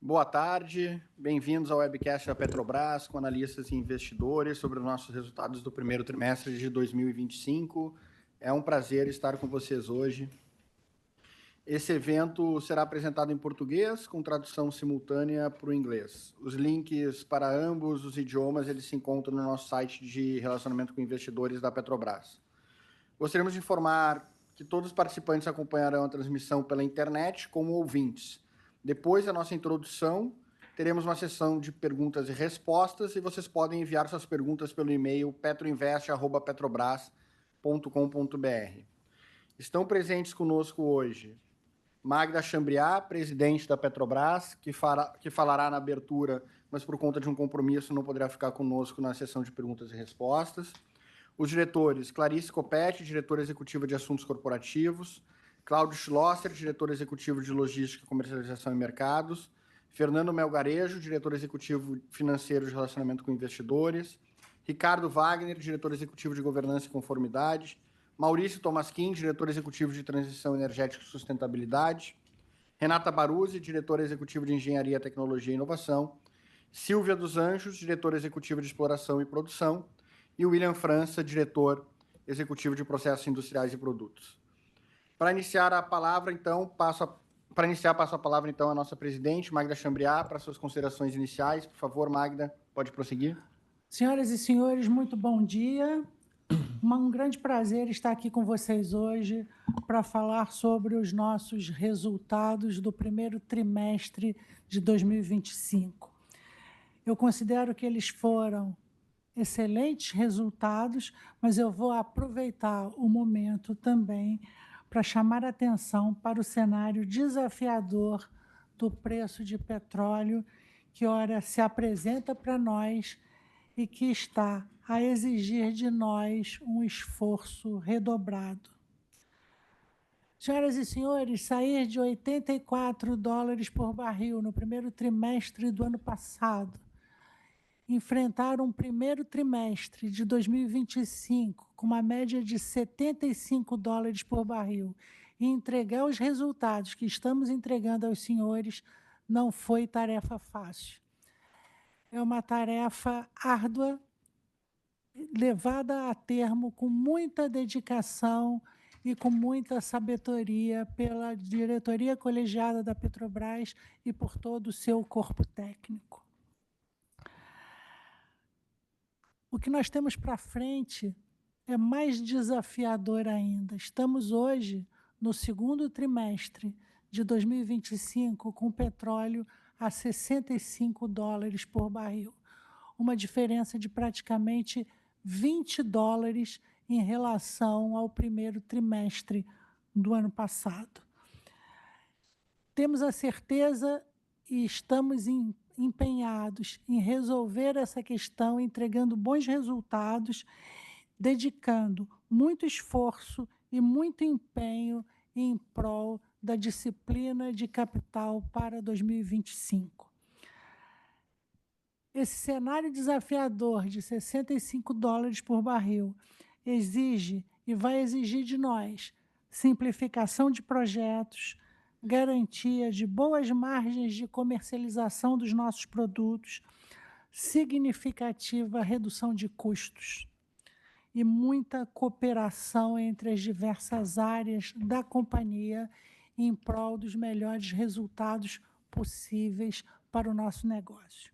Boa tarde, bem-vindos ao webcast da Petrobras com analistas e investidores sobre os nossos resultados do primeiro trimestre de 2025. É um prazer estar com vocês hoje. Esse evento será apresentado em português com tradução simultânea para o inglês. Os links para ambos os idiomas eles se encontram no nosso site de relacionamento com investidores da Petrobras. Gostaríamos de informar que todos os participantes acompanharão a transmissão pela internet como ouvintes. Depois da nossa introdução, teremos uma sessão de perguntas e respostas e vocês podem enviar suas perguntas pelo e-mail petroinvest@petrobras.com.br. Estão presentes conosco hoje Magda Chambriard, presidente da Petrobras, que falará na abertura, mas por conta de um compromisso não poderá ficar conosco na sessão de perguntas e respostas. Os diretores Clarice Coppetti, diretora executiva de Assuntos Corporativos, Cláudio Schlosser, diretor executivo de Logística, Comercialização e Mercados, Fernando Melgarejo, diretor executivo financeiro de Relacionamento com Investidores, Ricardo Wagner, diretor executivo de Governança e Conformidade, Maurício Tomasquim, diretor executivo de Transição Energética e Sustentabilidade, Renata Baruzzi, diretora executiva de Engenharia, Tecnologia e Inovação, Silvia dos Anjos, diretora executiva de Exploração e Produção, e William França, diretor executivo de Processos Industriais e Produtos. Para iniciar a palavra, então, passo a palavra, então, à nossa presidente, Magda Chambriard, para suas considerações iniciais. Por favor, Magda, pode prosseguir. Senhoras e senhores, muito bom dia. Um grande prazer estar aqui com vocês hoje para falar sobre os nossos resultados do primeiro trimestre de 2025. Eu considero que eles foram excelentes resultados, mas eu vou aproveitar o momento também para chamar a atenção para o cenário desafiador do preço de petróleo, que ora se apresenta para nós e que está a exigir de nós um esforço redobrado. Senhoras e senhores, sair de $84 por barril no primeiro trimestre do ano passado, enfrentar um primeiro trimestre de 2025 com uma média de $75 por barril e entregar os resultados que estamos entregando aos senhores não foi tarefa fácil. É uma tarefa árdua, levada a termo com muita dedicação e com muita sabedoria pela diretoria colegiada da Petrobras e por todo o seu corpo técnico. O que nós temos para frente é mais desafiador ainda. Estamos hoje no segundo trimestre de 2025 com petróleo a $65 por barril, uma diferença de praticamente $20 em relação ao primeiro trimestre do ano passado. Temos a certeza e estamos empenhados em resolver essa questão, entregando bons resultados, dedicando muito esforço e muito empenho em prol da disciplina de capital para 2025. Esse cenário desafiador de $65 por barril exige e vai exigir de nós simplificação de projetos, garantia de boas margens de comercialização dos nossos produtos, significativa redução de custos e muita cooperação entre as diversas áreas da companhia em prol dos melhores resultados possíveis para o nosso negócio.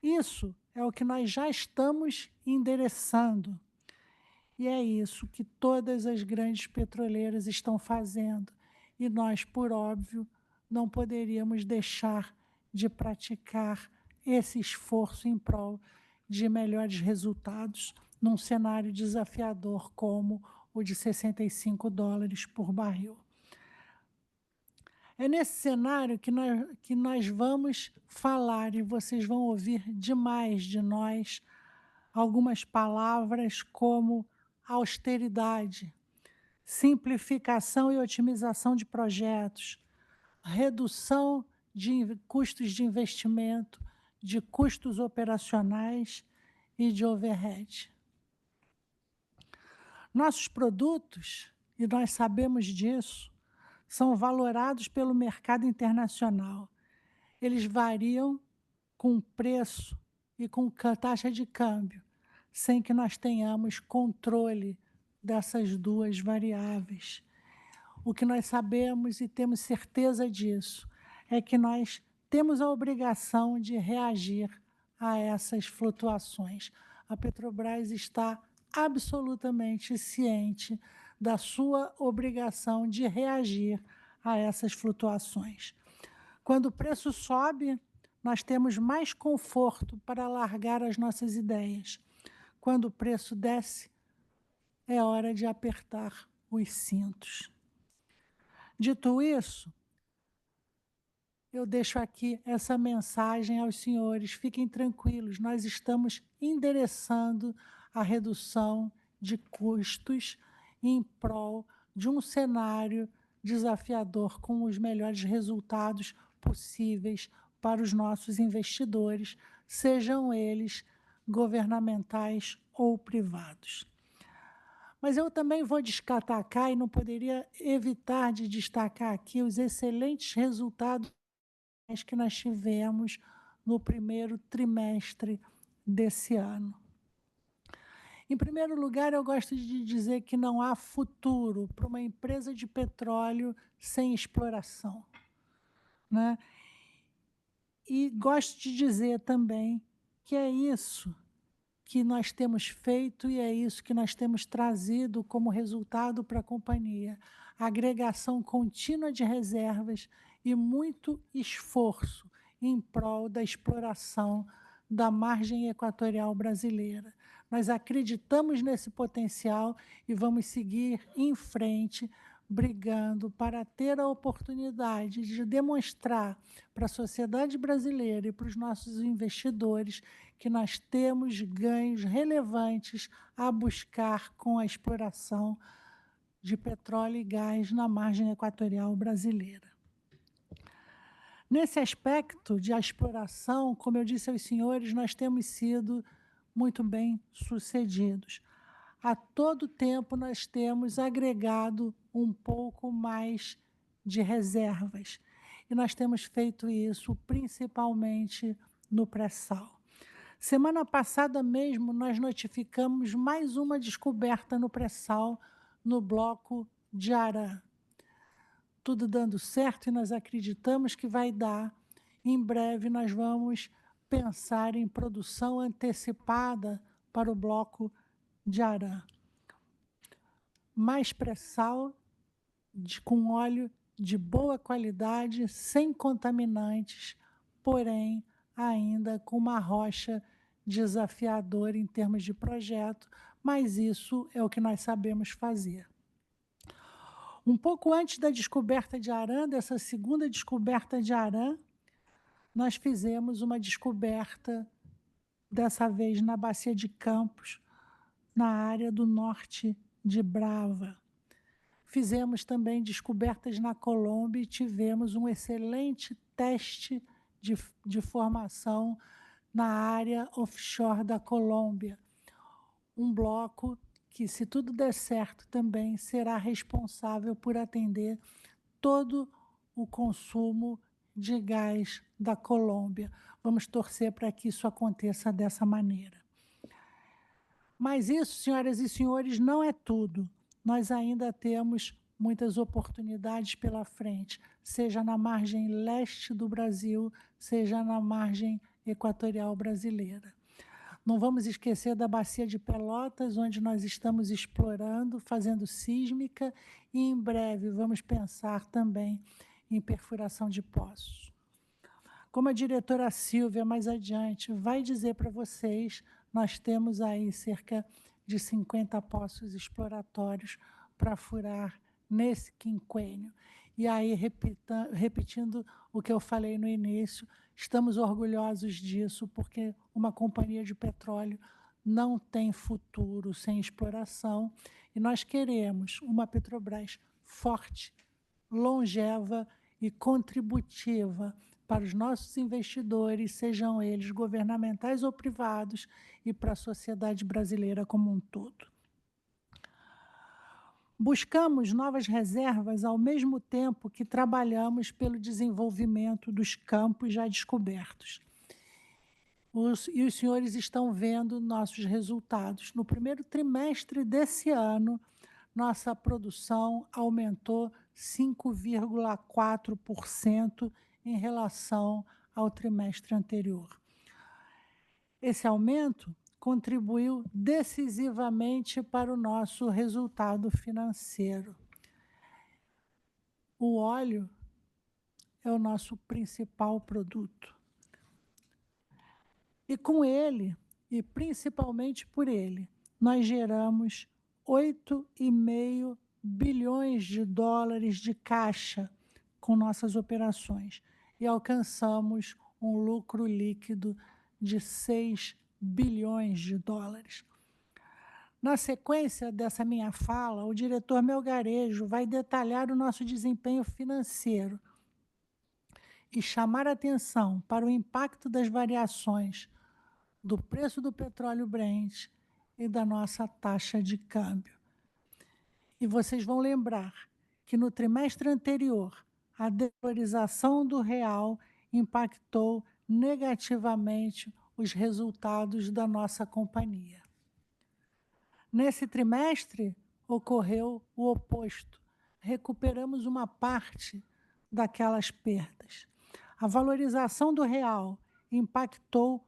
Isso é o que nós já estamos endereçando e é isso que todas as grandes petroleiras estão fazendo. E nós, por óbvio, não poderíamos deixar de praticar esse esforço em prol de melhores resultados num cenário desafiador como o de $65 por barril. É nesse cenário que nós vamos falar e vocês vão ouvir demais de nós algumas palavras como austeridade, simplificação e otimização de projetos, redução de custos de investimento, de custos operacionais e de overhead. Nossos produtos, e nós sabemos disso, são valorados pelo mercado internacional eles variam com preço e com taxa de câmbio, sem que nós tenhamos controle dessas duas variáveis. O que nós sabemos e temos certeza disso é que nós temos a obrigação de reagir a essas flutuações. A Petrobras está absolutamente ciente da sua obrigação de reagir a essas flutuações. Quando o preço sobe, nós temos mais conforto para largar as nossas ideias. Quando o preço desce, é hora de apertar os cintos. Dito isso, eu deixo aqui essa mensagem aos senhores. Fiquem tranquilos, nós estamos endereçando a redução de custos em prol de um cenário desafiador com os melhores resultados possíveis para os nossos investidores, sejam eles governamentais ou privados. Mas eu também vou destacar, e não poderia evitar de destacar aqui, os excelentes resultados que nós tivemos no primeiro trimestre desse ano. Em primeiro lugar, eu gosto de dizer que não há futuro para uma empresa de petróleo sem exploração, né? E gosto de dizer também que é isso que nós temos feito e é isso que nós temos trazido como resultado para a companhia. A agregação contínua de reservas e muito esforço em prol da exploração da margem equatorial brasileira. Nós acreditamos nesse potencial e vamos seguir em frente, brigando para ter a oportunidade de demonstrar para a sociedade brasileira e para os nossos investidores que nós temos ganhos relevantes a buscar com a exploração de petróleo e gás na margem equatorial brasileira. Nesse aspecto de exploração, como eu disse aos senhores, nós temos sido muito bem sucedidos. A todo tempo nós temos agregado um pouco mais de reservas. E nós temos feito isso principalmente no pré-sal. Semana passada mesmo, nós notificamos mais uma descoberta no pré-sal no bloco de Arã. Tudo dando certo e nós acreditamos que vai dar. Em breve, nós vamos pensar em produção antecipada para o bloco de Arã. Mais pré-sal com óleo de boa qualidade, sem contaminantes, porém ainda com uma rocha desafiadora em termos de projeto, mas isso é o que nós sabemos fazer. Um pouco antes da descoberta de Arã, dessa segunda descoberta de Arã, nós fizemos uma descoberta, dessa vez na Bacia de Campos, na área do norte de Brava. Fizemos também descobertas na Colômbia e tivemos um excelente teste de formação na área offshore da Colômbia. Um bloco que, se tudo der certo, também será responsável por atender todo o consumo de gás da Colômbia. Vamos torcer para que isso aconteça dessa maneira. Mas isso, senhoras e senhores, não é tudo. Nós ainda temos muitas oportunidades pela frente, seja na margem leste do Brasil, seja na margem equatorial brasileira. Não vamos esquecer da Bacia de Pelotas, onde nós estamos explorando, fazendo sísmica, e em breve vamos pensar também em perfuração de poços. Como a diretora Silvia, mais adiante, vai dizer para vocês, nós temos aí cerca de 50 poços exploratórios para furar nesse quinquênio. E aí, repetindo o que eu falei no início, estamos orgulhosos disso, porque uma companhia de petróleo não tem futuro sem exploração, e nós queremos uma Petrobras forte, longeva e contributiva para os nossos investidores, sejam eles governamentais ou privados, e para a sociedade brasileira como um todo. Buscamos novas reservas ao mesmo tempo que trabalhamos pelo desenvolvimento dos campos já descobertos. E os senhores estão vendo nossos resultados. No primeiro trimestre desse ano, nossa produção aumentou 5,4% em relação ao trimestre anterior. Esse aumento contribuiu decisivamente para o nosso resultado financeiro. O óleo é o nosso principal produto. E com ele, e principalmente por ele, nós geramos 8,5 bilhões de dólares de caixa com nossas operações e alcançamos um lucro líquido de 6 bilhões de dólares. Na sequência dessa minha fala, o diretor Melgarejo vai detalhar o nosso desempenho financeiro e chamar atenção para o impacto das variações do preço do petróleo Brent e da nossa taxa de câmbio. E vocês vão lembrar que no trimestre anterior, a desvalorização do real impactou negativamente os resultados da nossa companhia. Nesse trimestre, ocorreu o oposto. Recuperamos uma parte daquelas perdas. A valorização do real impactou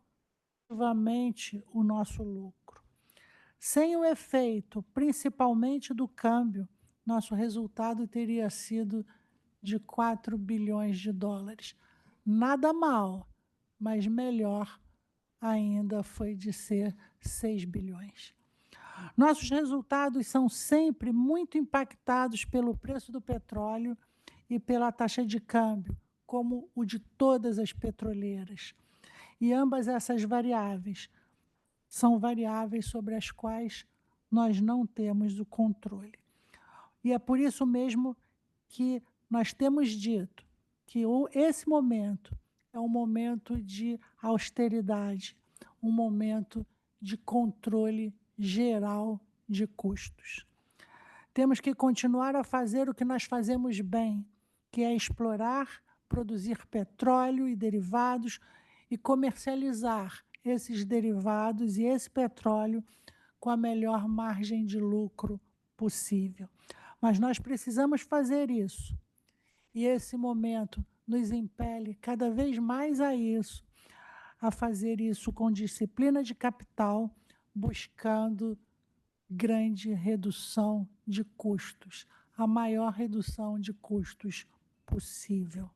positivamente o nosso lucro. Sem o efeito, principalmente do câmbio, nosso resultado teria sido de 4 bilhões de dólares. Nada mal, mas melhor ainda foi de ser 6 bilhões. Nossos resultados são sempre muito impactados pelo preço do petróleo e pela taxa de câmbio, como o de todas as petroleiras. E ambas essas variáveis são variáveis sobre as quais nós não temos o controle. E é por isso mesmo que nós temos dito que esse momento é um momento de austeridade, um momento de controle geral de custos. Temos que continuar a fazer o que nós fazemos bem, que é explorar, produzir petróleo e derivados e comercializar esses derivados e esse petróleo com a melhor margem de lucro possível. Mas nós precisamos fazer isso. E esse momento nos impele cada vez mais a isso, a fazer isso com disciplina de capital, buscando grande redução de custos, a maior redução de custos possível.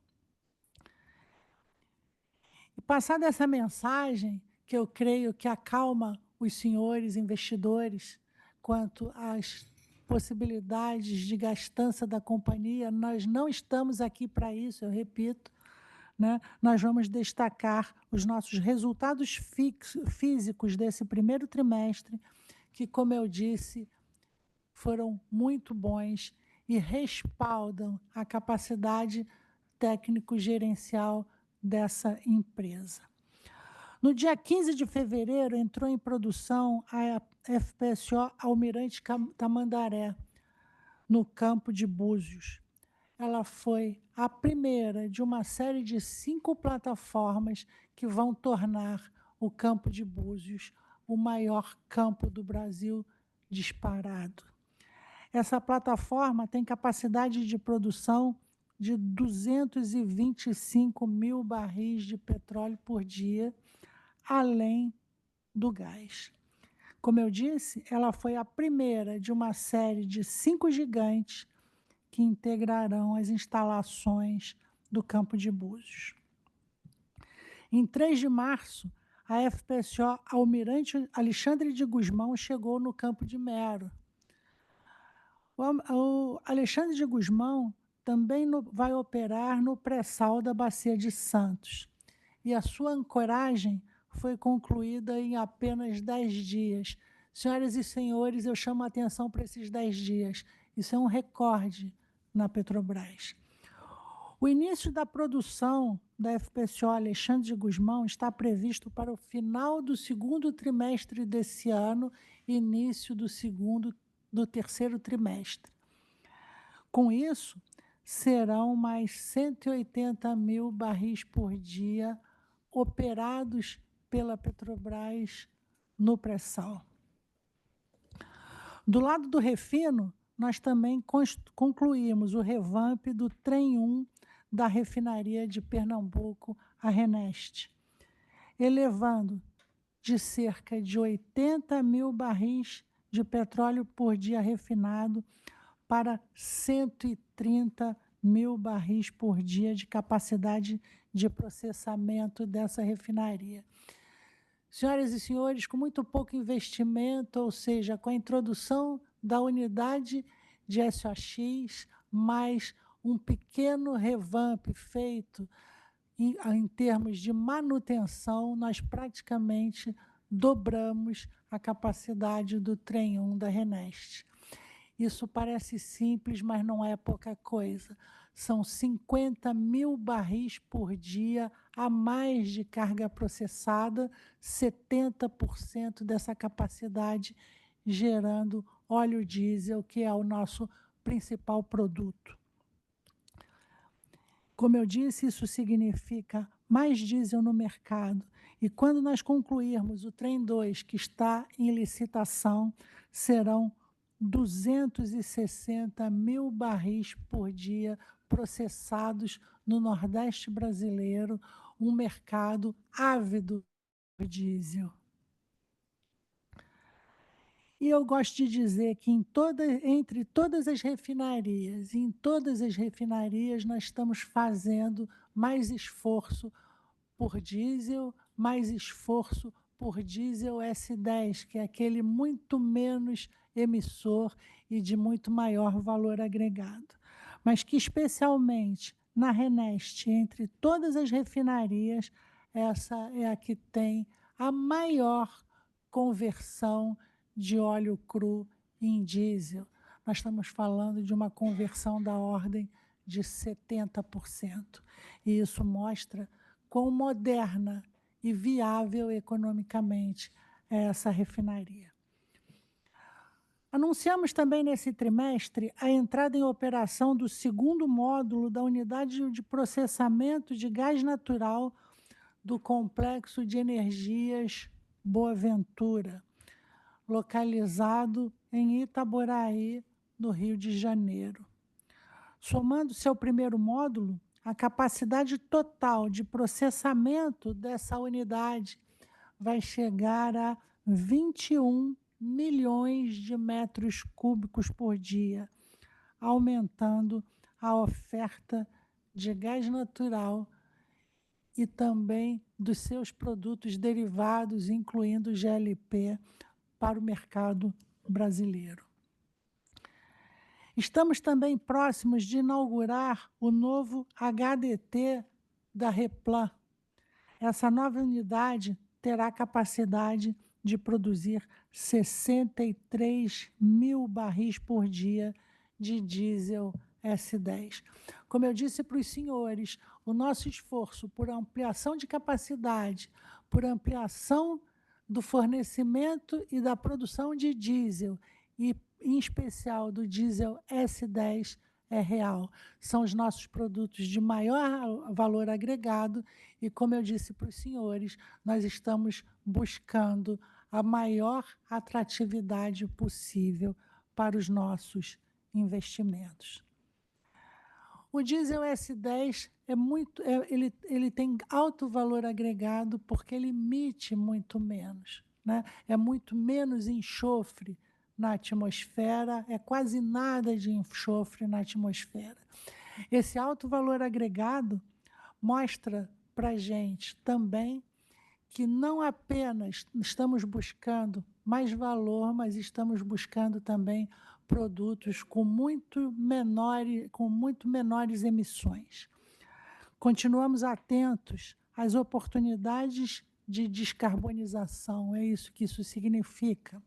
E passada essa mensagem, que eu creio que acalma os senhores investidores quanto às possibilidades de gastança da companhia, nós não estamos aqui para isso, eu repito, né? Nós vamos destacar os nossos resultados físicos desse primeiro trimestre, que, como eu disse, foram muito bons e respaldam a capacidade técnico-gerencial dessa empresa. No dia 15 de fevereiro, entrou em produção a FPSO Almirante Tamandaré, no Campo de Búzios. Ela foi a primeira de uma série de 5 plataformas que vão tornar o Campo de Búzios o maior campo do Brasil disparado. Essa plataforma tem capacidade de produção de 225 mil barris de petróleo por dia, além do gás. Como eu disse, ela foi a primeira de uma série de 5 gigantes que integrarão as instalações do Campo de Búzios. Em 3 de março, a FPSO Almirante Alexandre de Gusmão chegou no Campo de Mero. O Alexandre de Gusmão também vai operar no pré-sal da Bacia de Santos. E a sua ancoragem foi concluída em apenas 10 dias. Senhoras e senhores, eu chamo a atenção para esses 10 dias. Isso é um recorde na Petrobras. O início da produção da FPSO Alexandre de Gusmão está previsto para o final do segundo trimestre desse ano, início do terceiro trimestre. Com isso, serão mais 180 mil barris por dia operados pela Petrobras no pré-sal. Do lado do refino, nós também concluímos o revamp do trem 1 da refinaria de Pernambuco, a RENEST, elevando de cerca de 80 mil barris de petróleo por dia refinado para 130 mil barris por dia de capacidade de processamento dessa refinaria. Senhoras e senhores, com muito pouco investimento, ou seja, com a introdução da unidade de SOX, mais um pequeno revamp feito em termos de manutenção, nós praticamente dobramos a capacidade do trem 1 da RENEST. Isso parece simples, mas não é pouca coisa. São 50 mil barris por dia a mais de carga processada, 70% dessa capacidade gerando óleo diesel, que é o nosso principal produto. Como eu disse, isso significa mais diesel no mercado. E quando nós concluirmos o trem 2, que está em licitação, serão 260 mil barris por dia processados no Nordeste brasileiro, um mercado ávido por diesel. E eu gosto de dizer que entre todas as refinarias, em todas as refinarias, nós estamos fazendo mais esforço por diesel, mais esforço por diesel S10, que é aquele muito menos emissor e de muito maior valor agregado. Mas que, especialmente na RENEST, entre todas as refinarias, essa é a que tem a maior conversão de óleo cru em diesel. Nós estamos falando de uma conversão da ordem de 70%. E isso mostra quão moderna e viável economicamente é essa refinaria. Anunciamos também nesse trimestre a entrada em operação do segundo módulo da unidade de processamento de gás natural do Complexo de Energias Boa Ventura, localizado em Itaboraí, no Rio de Janeiro. Somando-se ao primeiro módulo, a capacidade total de processamento dessa unidade vai chegar a 21 milhões de metros cúbicos por dia, aumentando a oferta de gás natural e também dos seus produtos derivados, incluindo GLP, para o mercado brasileiro. Estamos também próximos de inaugurar o novo HDT da Replan. Essa nova unidade terá capacidade de produzir 63 mil barris por dia de diesel S10. Como eu disse para os senhores, o nosso esforço por ampliação de capacidade, por ampliação do fornecimento e da produção de diesel, e em especial do diesel S10, é real. São os nossos produtos de maior valor agregado e, como eu disse para os senhores, nós estamos buscando a maior atratividade possível para os nossos investimentos. O diesel S10 ele tem alto valor agregado porque ele emite muito menos, né? É muito menos enxofre na atmosfera, é quase nada de enxofre na atmosfera. Esse alto valor agregado mostra para a gente também que não apenas estamos buscando mais valor, mas estamos buscando também produtos com muito menores emissões. Continuamos atentos às oportunidades de descarbonização, é isso que isso significa.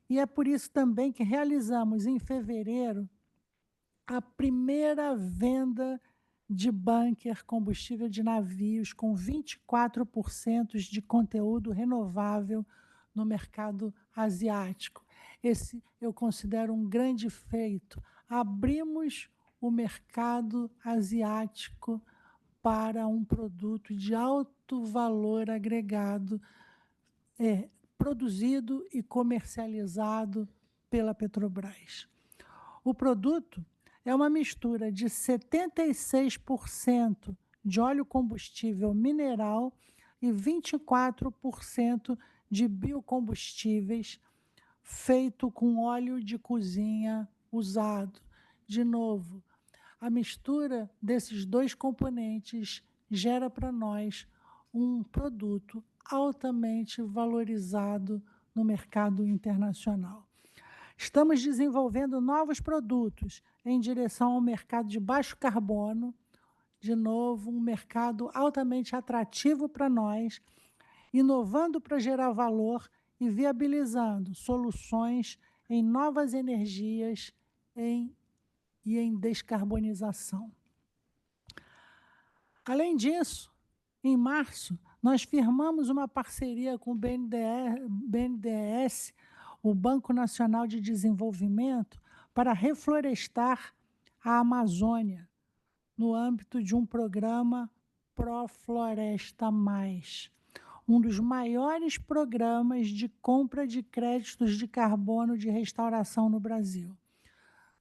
E é por isso também que realizamos em fevereiro a primeira venda de bunker, combustível de navios, com 24% de conteúdo renovável no mercado asiático. Esse eu considero um grande feito, abrimos o mercado asiático para um produto de alto valor agregado, produzido e comercializado pela Petrobras. O produto é uma mistura de 76% de óleo combustível mineral e 24% de biocombustíveis, feito com óleo de cozinha usado. De novo, a mistura desses dois componentes gera para nós um produto altamente valorizado no mercado internacional. Estamos desenvolvendo novos produtos em direção ao mercado de baixo carbono, de novo, um mercado altamente atrativo para nós, inovando para gerar valor e viabilizando soluções em novas energias e em descarbonização. Além disso, em março, nós firmamos uma parceria com o BNDES, o Banco Nacional de Desenvolvimento, para reflorestar a Amazônia, no âmbito de um programa Pró-Floresta Mais, um dos maiores programas de compra de créditos de carbono de restauração no Brasil.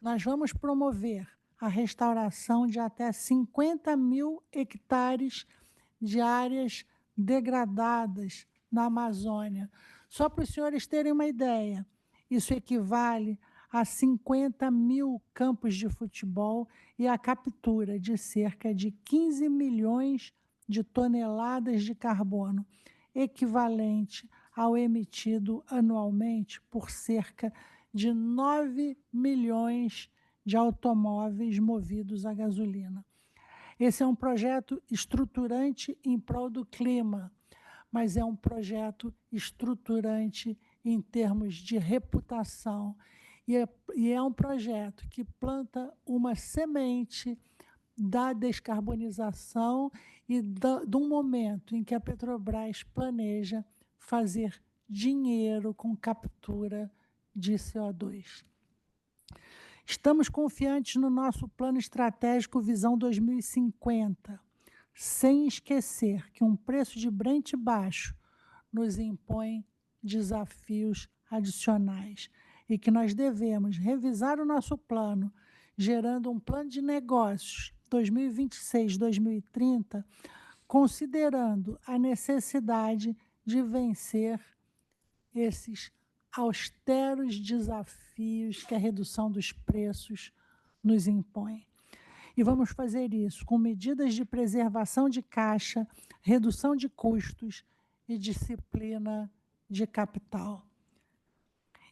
Nós vamos promover a restauração de até 50 mil hectares de áreas degradadas na Amazônia. Só para os senhores terem uma ideia, isso equivale a 50 mil campos de futebol e a captura de cerca de 15 milhões de toneladas de carbono, equivalente ao emitido anualmente por cerca de 9 milhões de automóveis movidos a gasolina. Esse é um projeto estruturante em prol do clima, mas é um projeto estruturante em termos de reputação. E é um projeto que planta uma semente da descarbonização e de um momento em que a Petrobras planeja fazer dinheiro com captura de CO2. Estamos confiantes no nosso plano estratégico Visão 2050, sem esquecer que um preço de Brent baixo nos impõe desafios adicionais e que nós devemos revisar o nosso plano, gerando um plano de negócios 2026-2030, considerando a necessidade de vencer esses austeros desafios que a redução dos preços nos impõe. E vamos fazer isso com medidas de preservação de caixa, redução de custos e disciplina de capital.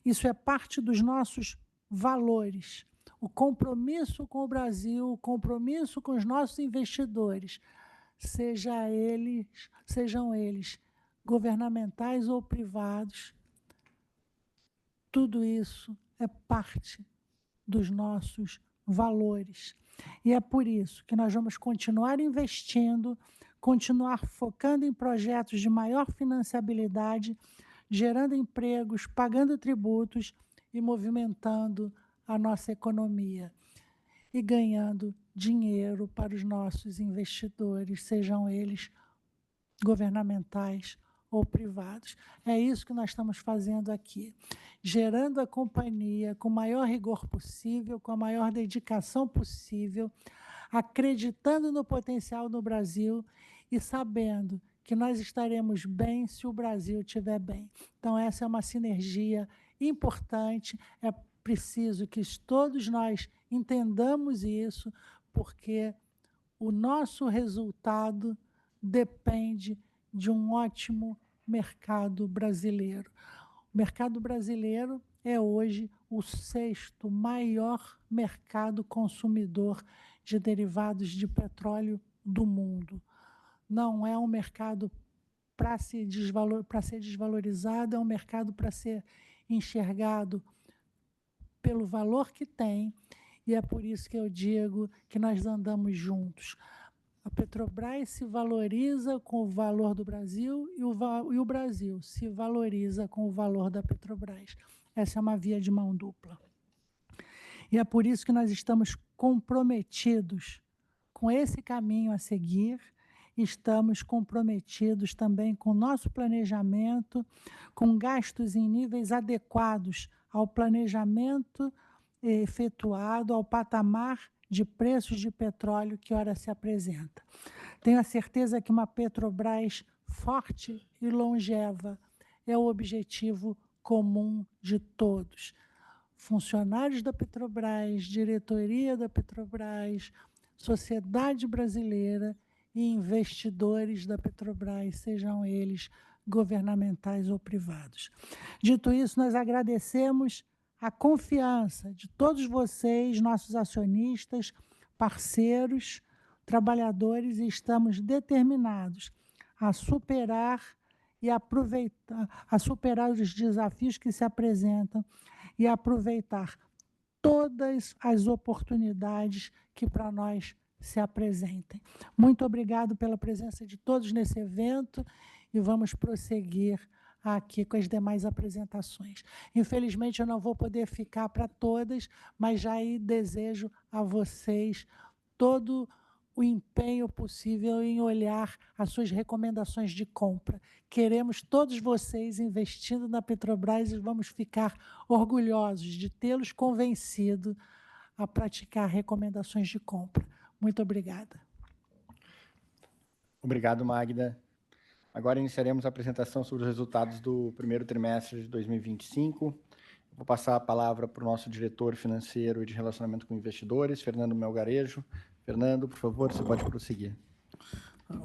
Isso é parte dos nossos valores. O compromisso com o Brasil, o compromisso com os nossos investidores, sejam eles governamentais ou privados, tudo isso é parte dos nossos valores. E é por isso que nós vamos continuar investindo, continuar focando em projetos de maior financiabilidade, gerando empregos, pagando tributos e movimentando a nossa economia e ganhando dinheiro para os nossos investidores, sejam eles governamentais ou privados. É isso que nós estamos fazendo aqui, gerando a companhia com o maior rigor possível, com a maior dedicação possível, acreditando no potencial do Brasil e sabendo que nós estaremos bem se o Brasil estiver bem. Então, essa é uma sinergia importante, é preciso que todos nós entendamos isso, porque o nosso resultado depende de um ótimo mercado brasileiro. O mercado brasileiro é hoje o 6º maior mercado consumidor de derivados de petróleo do mundo. Não é um mercado para ser desvalorizado, é um mercado para ser enxergado pelo valor que tem, e é por isso que eu digo que nós andamos juntos. A Petrobras se valoriza com o valor do Brasil e o Brasil se valoriza com o valor da Petrobras. Essa é uma via de mão dupla. E é por isso que nós estamos comprometidos com esse caminho a seguir, estamos comprometidos também com o nosso planejamento, com gastos em níveis adequados ao planejamento efetuado, ao patamar de preços de petróleo que ora se apresenta. Tenho a certeza que uma Petrobras forte e longeva é o objetivo comum de todos. Funcionários da Petrobras, diretoria da Petrobras, sociedade brasileira e investidores da Petrobras, sejam eles governamentais ou privados. Dito isso, nós agradecemos a confiança de todos vocês, nossos acionistas, parceiros, trabalhadores, e estamos determinados a superar e superar os desafios que se apresentam e aproveitar todas as oportunidades que para nós se apresentem. Muito obrigado pela presença de todos nesse evento e vamos prosseguir aqui com as demais apresentações. Infelizmente, eu não vou poder ficar para todas, mas já aí desejo a vocês todo o empenho possível em olhar as suas recomendações de compra. Queremos todos vocês investindo na Petrobras e vamos ficar orgulhosos de tê-los convencido a praticar recomendações de compra. Muito obrigada. Obrigado, Magda. Agora iniciaremos a apresentação sobre os resultados do primeiro trimestre de 2025. Vou passar a palavra para o nosso diretor financeiro e de relacionamento com investidores, Fernando Melgarejo. Fernando, por favor, você pode prosseguir.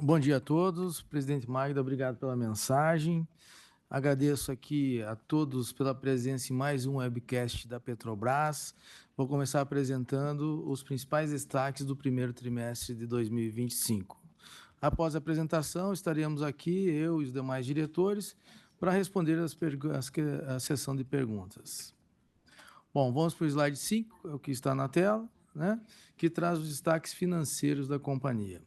Bom dia a todos. Presidente Magda, obrigado pela mensagem. Agradeço aqui a todos pela presença em mais um webcast da Petrobras. Vou começar apresentando os principais destaques do primeiro trimestre de 2025. Após a apresentação, estaremos aqui, eu e os demais diretores, para responder a sessão de perguntas. Bom, vamos para o slide 5, é o que está na tela, né? Que traz os destaques financeiros da companhia.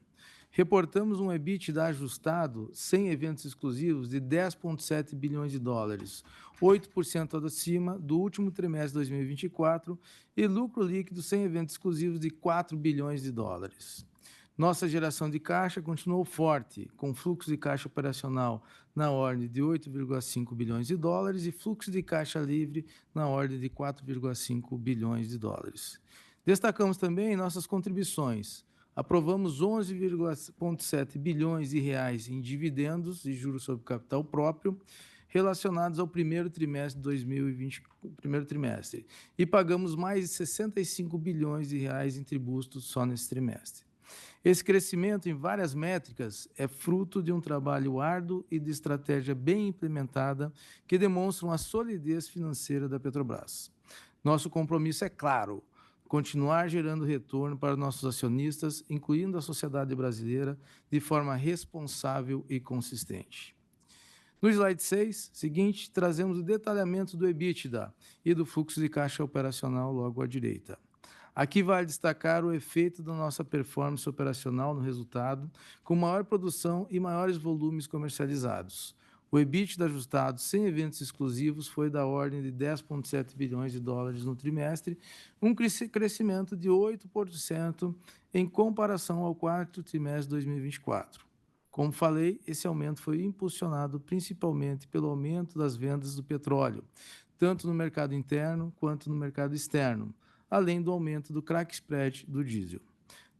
Reportamos um EBITDA ajustado, sem eventos exclusivos, de 10,7 bilhões de dólares, 8% acima do último trimestre de 2024, e lucro líquido sem eventos exclusivos de 4 bilhões de dólares. Nossa geração de caixa continuou forte, com fluxo de caixa operacional na ordem de 8,5 bilhões de dólares e fluxo de caixa livre na ordem de 4,5 bilhões de dólares. Destacamos também nossas contribuições. Aprovamos 11,7 bilhões de reais em dividendos e juros sobre capital próprio relacionados ao primeiro trimestre de 2020, e pagamos mais de 65 bilhões de reais em tributos só nesse trimestre. Esse crescimento em várias métricas é fruto de um trabalho árduo e de estratégia bem implementada que demonstram a solidez financeira da Petrobras. Nosso compromisso é claro: continuar gerando retorno para nossos acionistas, incluindo a sociedade brasileira, de forma responsável e consistente. No slide 6, seguinte, trazemos o detalhamento do EBITDA e do fluxo de caixa operacional logo à direita. Aqui vale destacar o efeito da nossa performance operacional no resultado, com maior produção e maiores volumes comercializados. O EBITDA ajustado sem eventos exclusivos foi da ordem de 10,7 bilhões de dólares no trimestre, um crescimento de 8% em comparação ao quarto trimestre de 2024. Como falei, esse aumento foi impulsionado principalmente pelo aumento das vendas do petróleo, tanto no mercado interno quanto no mercado externo, além do aumento do crack spread do diesel.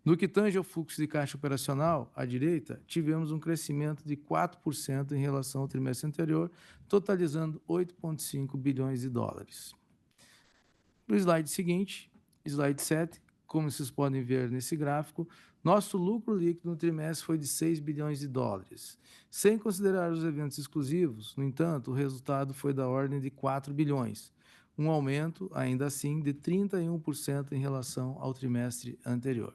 No que tange ao fluxo de caixa operacional, à direita, tivemos um crescimento de 4% em relação ao trimestre anterior, totalizando 8,5 bilhões de dólares. No slide seguinte, slide 7, como vocês podem ver nesse gráfico, nosso lucro líquido no trimestre foi de 6 bilhões de dólares. Sem considerar os eventos exclusivos, no entanto, o resultado foi da ordem de 4 bilhões, um aumento, ainda assim, de 31% em relação ao trimestre anterior.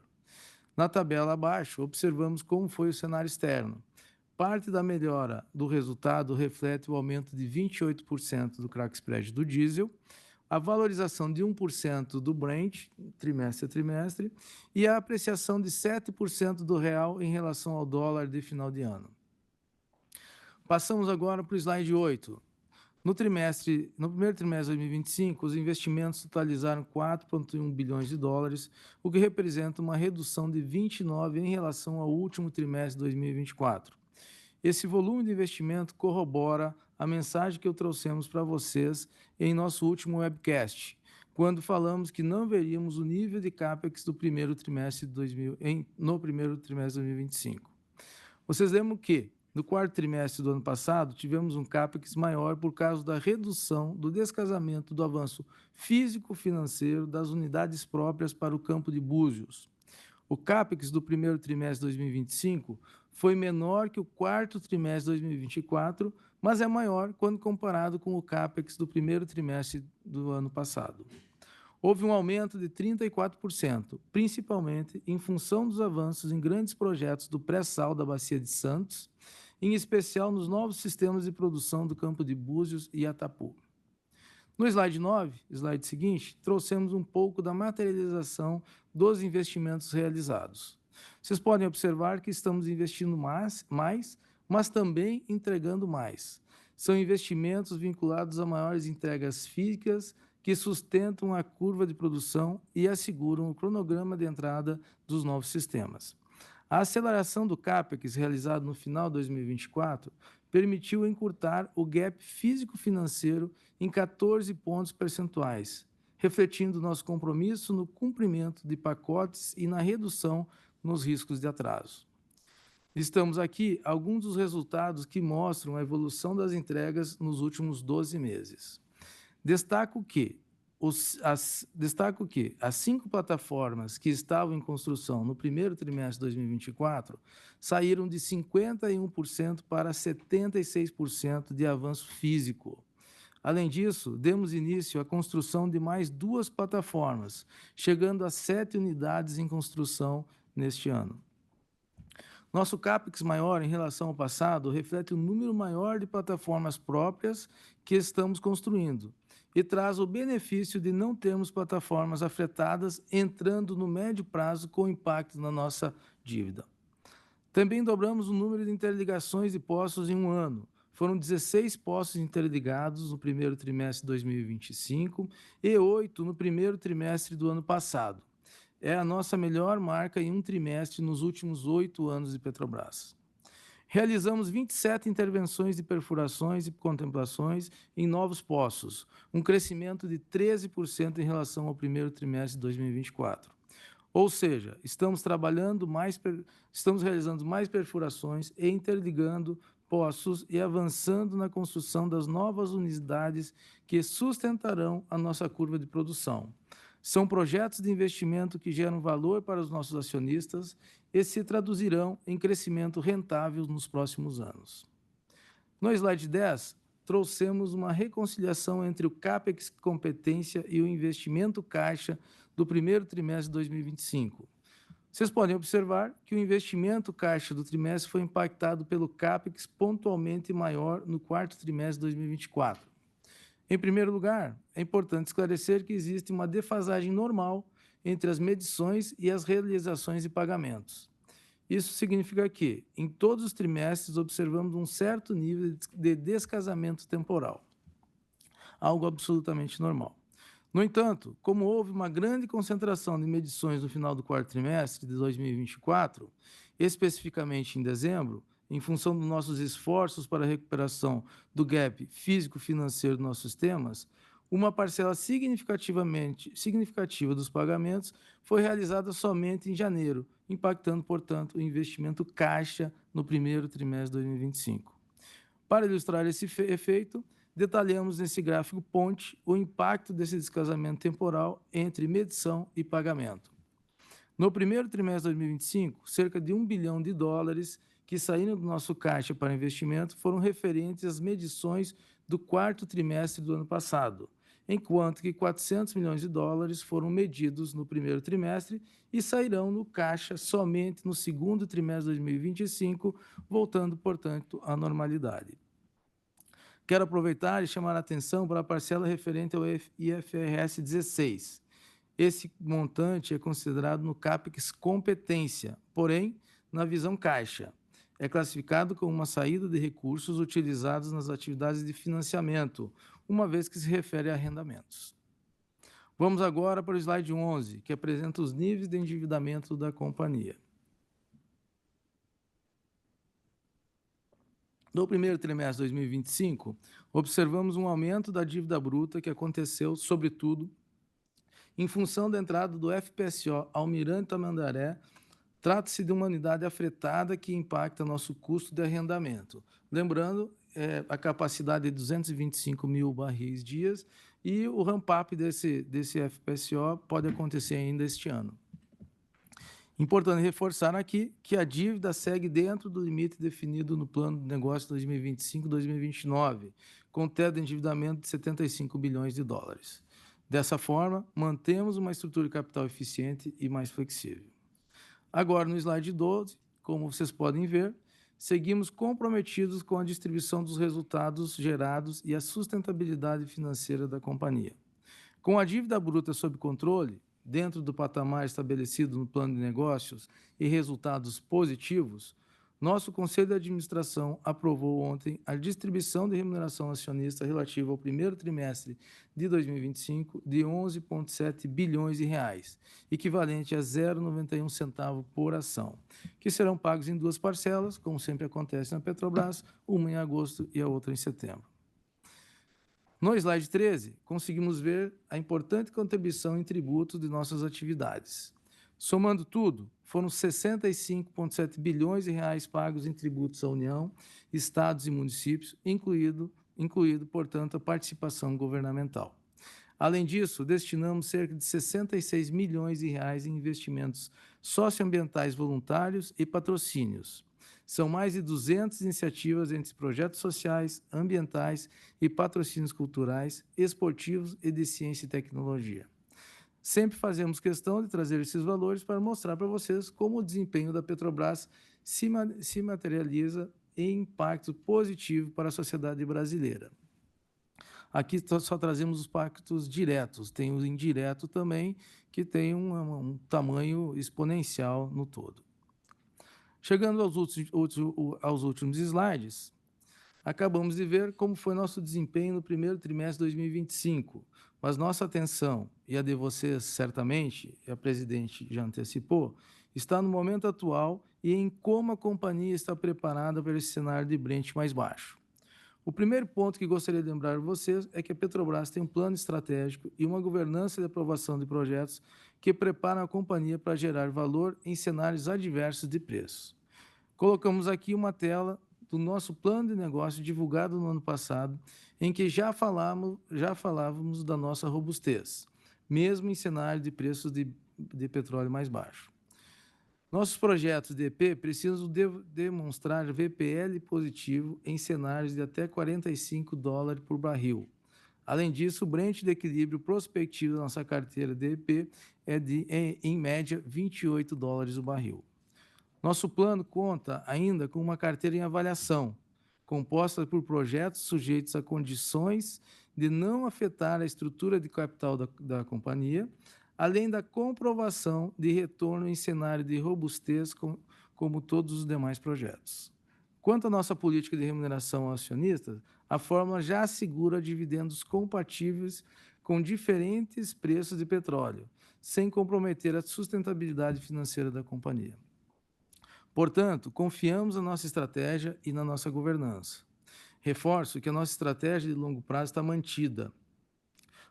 Na tabela abaixo, observamos como foi o cenário externo. Parte da melhora do resultado reflete o aumento de 28% do crack spread do diesel, a valorização de 1% do Brent, trimestre a trimestre, e a apreciação de 7% do real em relação ao dólar de final de ano. Passamos agora para o slide 8. No primeiro trimestre de 2025, os investimentos totalizaram 4,1 bilhões de dólares, o que representa uma redução de 29% em relação ao último trimestre de 2024. Esse volume de investimento corrobora a mensagem que eu trouxemos para vocês em nosso último webcast, quando falamos que não veríamos o nível de CAPEX do primeiro trimestre no primeiro trimestre de 2025. Vocês lembram que, no quarto trimestre do ano passado, tivemos um CAPEX maior por causa da redução do descasamento do avanço físico-financeiro das unidades próprias para o campo de Búzios. O CAPEX do primeiro trimestre de 2025 foi menor que o quarto trimestre de 2024, mas é maior quando comparado com o CAPEX do primeiro trimestre do ano passado. Houve um aumento de 34%, principalmente em função dos avanços em grandes projetos do pré-sal da Bacia de Santos, em especial nos novos sistemas de produção do campo de Búzios e Atapu. No slide 9, slide seguinte, trouxemos um pouco da materialização dos investimentos realizados. Vocês podem observar que estamos investindo mais, mas também entregando mais. São investimentos vinculados a maiores entregas físicas que sustentam a curva de produção e asseguram o cronograma de entrada dos novos sistemas. A aceleração do CAPEX realizado no final de 2024 permitiu encurtar o gap físico-financeiro em 14 pontos percentuais, refletindo nosso compromisso no cumprimento de pacotes e na redução nos riscos de atraso. Listamos aqui alguns dos resultados que mostram a evolução das entregas nos últimos 12 meses. Destaco que as 5 plataformas que estavam em construção no primeiro trimestre de 2024 saíram de 51% para 76% de avanço físico. Além disso, demos início à construção de mais 2 plataformas, chegando a 7 unidades em construção neste ano. Nosso CAPEX maior em relação ao passado reflete o número maior de plataformas próprias que estamos construindo e traz o benefício de não termos plataformas afetadas entrando no médio prazo com impacto na nossa dívida. Também dobramos o número de interligações de poços em um ano. Foram 16 poços interligados no primeiro trimestre de 2025 e 8 no primeiro trimestre do ano passado. É a nossa melhor marca em um trimestre nos últimos 8 anos de Petrobras. Realizamos 27 intervenções de perfurações e contemplações em novos poços, um crescimento de 13% em relação ao primeiro trimestre de 2024. Ou seja, estamos realizando mais perfurações e interligando poços e avançando na construção das novas unidades que sustentarão a nossa curva de produção. São projetos de investimento que geram valor para os nossos acionistas e se traduzirão em crescimento rentável nos próximos anos. No slide 10, trouxemos uma reconciliação entre o CAPEX competência e o investimento caixa do primeiro trimestre de 2025. Vocês podem observar que o investimento caixa do trimestre foi impactado pelo CAPEX pontualmente maior no quarto trimestre de 2024. Em primeiro lugar, é importante esclarecer que existe uma defasagem normal entre as medições e as realizações de pagamentos. Isso significa que, em todos os trimestres, observamos um certo nível de descasamento temporal, algo absolutamente normal. No entanto, como houve uma grande concentração de medições no final do quarto trimestre de 2024, especificamente em dezembro, em função dos nossos esforços para a recuperação do gap físico-financeiro dos nossos sistemas, uma parcela significativa dos pagamentos foi realizada somente em janeiro, impactando, portanto, o investimento caixa no primeiro trimestre de 2025. Para ilustrar esse efeito, detalhamos nesse gráfico ponte o impacto desse descasamento temporal entre medição e pagamento. No primeiro trimestre de 2025, cerca de $1 bilhão que saíram do nosso caixa para investimento foram referentes às medições do quarto trimestre do ano passado, enquanto que $400 milhões foram medidos no primeiro trimestre e sairão no caixa somente no segundo trimestre de 2025, voltando, portanto, à normalidade. Quero aproveitar e chamar a atenção para a parcela referente ao IFRS 16. Esse montante é considerado no CAPEX competência, porém, na visão caixa. é classificado como uma saída de recursos utilizados nas atividades de financiamento, uma vez que se refere a arrendamentos. Vamos agora para o slide 11, que apresenta os níveis de endividamento da companhia. No primeiro trimestre de 2025, observamos um aumento da dívida bruta que aconteceu, sobretudo, em função da entrada do FPSO Almirante Tamandaré. Trata-se de uma unidade afetada que impacta nosso custo de arrendamento. Lembrando, a capacidade de 225 mil barris dias e o ramp-up desse FPSO pode acontecer ainda este ano. Importante reforçar aqui que a dívida segue dentro do limite definido no Plano de Negócio 2025-2029, com teto de endividamento de 75 bilhões de dólares. Dessa forma, mantemos uma estrutura de capital eficiente e mais flexível. Agora, no slide 12, como vocês podem ver, seguimos comprometidos com a distribuição dos resultados gerados e a sustentabilidade financeira da companhia. Com a dívida bruta sob controle, dentro do patamar estabelecido no plano de negócios e resultados positivos, nosso Conselho de Administração aprovou ontem a distribuição de remuneração acionista relativa ao primeiro trimestre de 2025 de 11,7 bilhões de reais, equivalente a 0,91 centavo por ação, que serão pagos em duas parcelas, como sempre acontece na Petrobras, uma em agosto e a outra em setembro. No slide 13, conseguimos ver a importante contribuição em tributos de nossas atividades. Somando tudo, foram 65,7 bilhões de reais pagos em tributos à União, estados e municípios, incluído, portanto, a participação governamental. Além disso, destinamos cerca de 66 milhões de reais em investimentos socioambientais voluntários e patrocínios. São mais de 200 iniciativas entre projetos sociais, ambientais e patrocínios culturais, esportivos e de ciência e tecnologia. Sempre fazemos questão de trazer esses valores para mostrar para vocês como o desempenho da Petrobras se materializa em impacto positivo para a sociedade brasileira. Aqui só trazemos os impactos diretos, tem o indireto também, que tem um tamanho exponencial no todo. Chegando aos últimos slides, acabamos de ver como foi nosso desempenho no primeiro trimestre de 2025, mas nossa atenção, e a de vocês certamente, e a presidente já antecipou, está no momento atual e em como a companhia está preparada para esse cenário de Brent mais baixo. O primeiro ponto que gostaria de lembrar a vocês é que a Petrobras tem um plano estratégico e uma governança de aprovação de projetos que preparam a companhia para gerar valor em cenários adversos de preços. Colocamos aqui uma tela do nosso plano de negócio divulgado no ano passado, em que já falávamos da nossa robustez, mesmo em cenário de preços de petróleo mais baixo. Nossos projetos de EP precisam demonstrar VPL positivo em cenários de até $45 por barril. Além disso, o Brent de equilíbrio prospectivo da nossa carteira de EP é em média, $28 o barril. Nosso plano conta ainda com uma carteira em avaliação, composta por projetos sujeitos a condições de não afetar a estrutura de capital da companhia, além da comprovação de retorno em cenário de robustez, como todos os demais projetos. Quanto à nossa política de remuneração aos acionistas, a fórmula já assegura dividendos compatíveis com diferentes preços de petróleo, sem comprometer a sustentabilidade financeira da companhia. Portanto, confiamos na nossa estratégia e na nossa governança. Reforço que a nossa estratégia de longo prazo está mantida,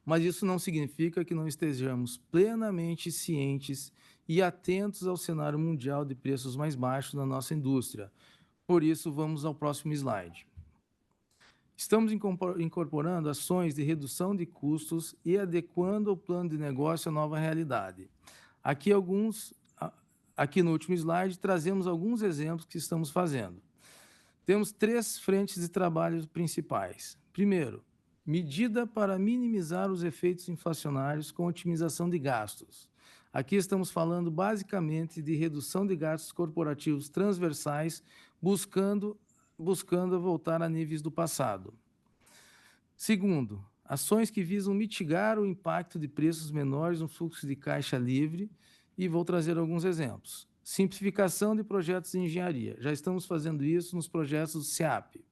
mas isso não significa que não estejamos plenamente cientes e atentos ao cenário mundial de preços mais baixos na nossa indústria. Por isso, vamos ao próximo slide. Estamos incorporando ações de redução de custos e adequando o plano de negócio à nova realidade. Aqui no último slide, trazemos alguns exemplos que estamos fazendo. Temos 3 frentes de trabalho principais. Primeiro, medida para minimizar os efeitos inflacionários com otimização de gastos. Aqui estamos falando basicamente de redução de gastos corporativos transversais, buscando voltar a níveis do passado. Segundo, ações que visam mitigar o impacto de preços menores no fluxo de caixa livre, e vou trazer alguns exemplos. Simplificação de projetos de engenharia. Já estamos fazendo isso nos projetos do SEAP.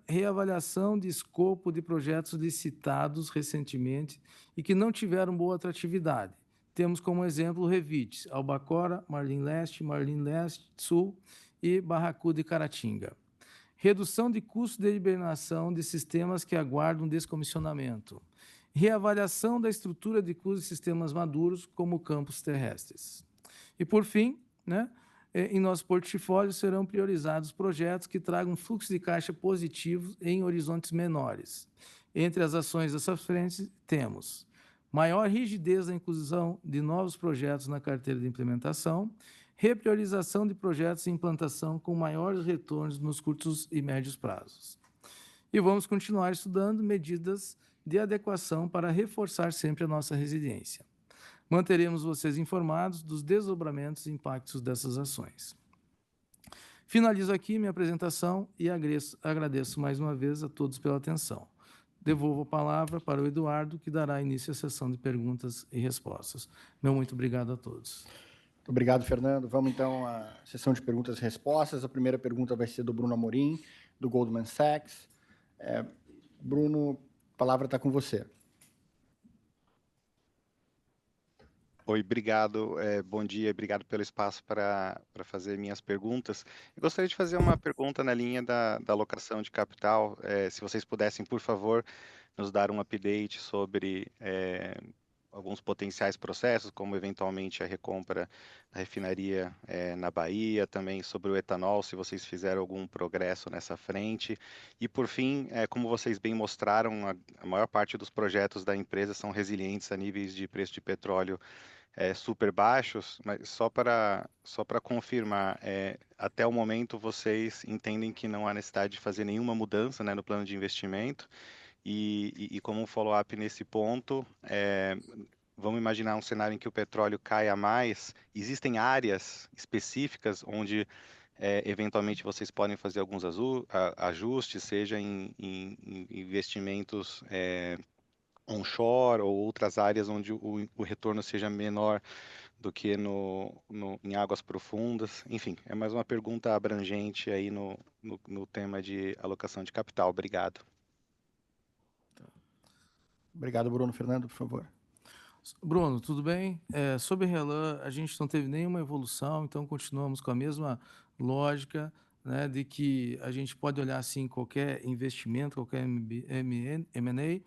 Reavaliação de escopo de projetos licitados recentemente e que não tiveram boa atratividade. Temos como exemplo o Revit, Albacora, Marlim Leste, Marlim Leste Sul e Barracuda e Caratinga. Redução de custo de hibernação de sistemas que aguardam descomissionamento. Reavaliação da estrutura de custos de sistemas maduros, como campos terrestres. E, por fim, né, em nosso portfólio serão priorizados projetos que tragam fluxo de caixa positivo em horizontes menores. Entre as ações dessa frente, temos maior rigidez na inclusão de novos projetos na carteira de implementação, repriorização de projetos em implantação com maiores retornos nos curtos e médios prazos. E vamos continuar estudando medidas de adequação para reforçar sempre a nossa resiliência. Manteremos vocês informados dos desdobramentos e impactos dessas ações. Finalizo aqui minha apresentação e agradeço mais uma vez a todos pela atenção. Devolvo a palavra para o Eduardo, que dará início à sessão de perguntas e respostas. Meu muito obrigado a todos. Muito obrigado, Fernando. Vamos, então, à sessão de perguntas e respostas. A primeira pergunta vai ser do Bruno Amorim, do Goldman Sachs. Bruno, a palavra está com você. Oi, obrigado. Bom dia, obrigado pelo espaço para fazer minhas perguntas. Eu gostaria de fazer uma pergunta na linha da alocação de capital. Se vocês pudessem, por favor, nos dar um update sobre alguns potenciais processos, como eventualmente a recompra da refinaria na Bahia, também sobre o etanol, se vocês fizeram algum progresso nessa frente. E, por fim, como vocês bem mostraram, a maior parte dos projetos da empresa são resilientes a níveis de preço de petróleo super baixos, mas só para confirmar, até o momento vocês entendem que não há necessidade de fazer nenhuma mudança, né, no plano de investimento, e como um follow-up nesse ponto, vamos imaginar um cenário em que o petróleo caia mais, existem áreas específicas onde eventualmente vocês podem fazer alguns ajustes, seja em investimentos onshore ou outras áreas onde o retorno seja menor do que em águas profundas. Enfim, é mais uma pergunta abrangente aí no tema de alocação de capital. Obrigado. Obrigado, Bruno. Fernando, por favor. Bruno, tudo bem? Sobre RLAN, a gente não teve nenhuma evolução, então continuamos com a mesma lógica, né, de que a gente pode olhar assim qualquer investimento, qualquer M&A,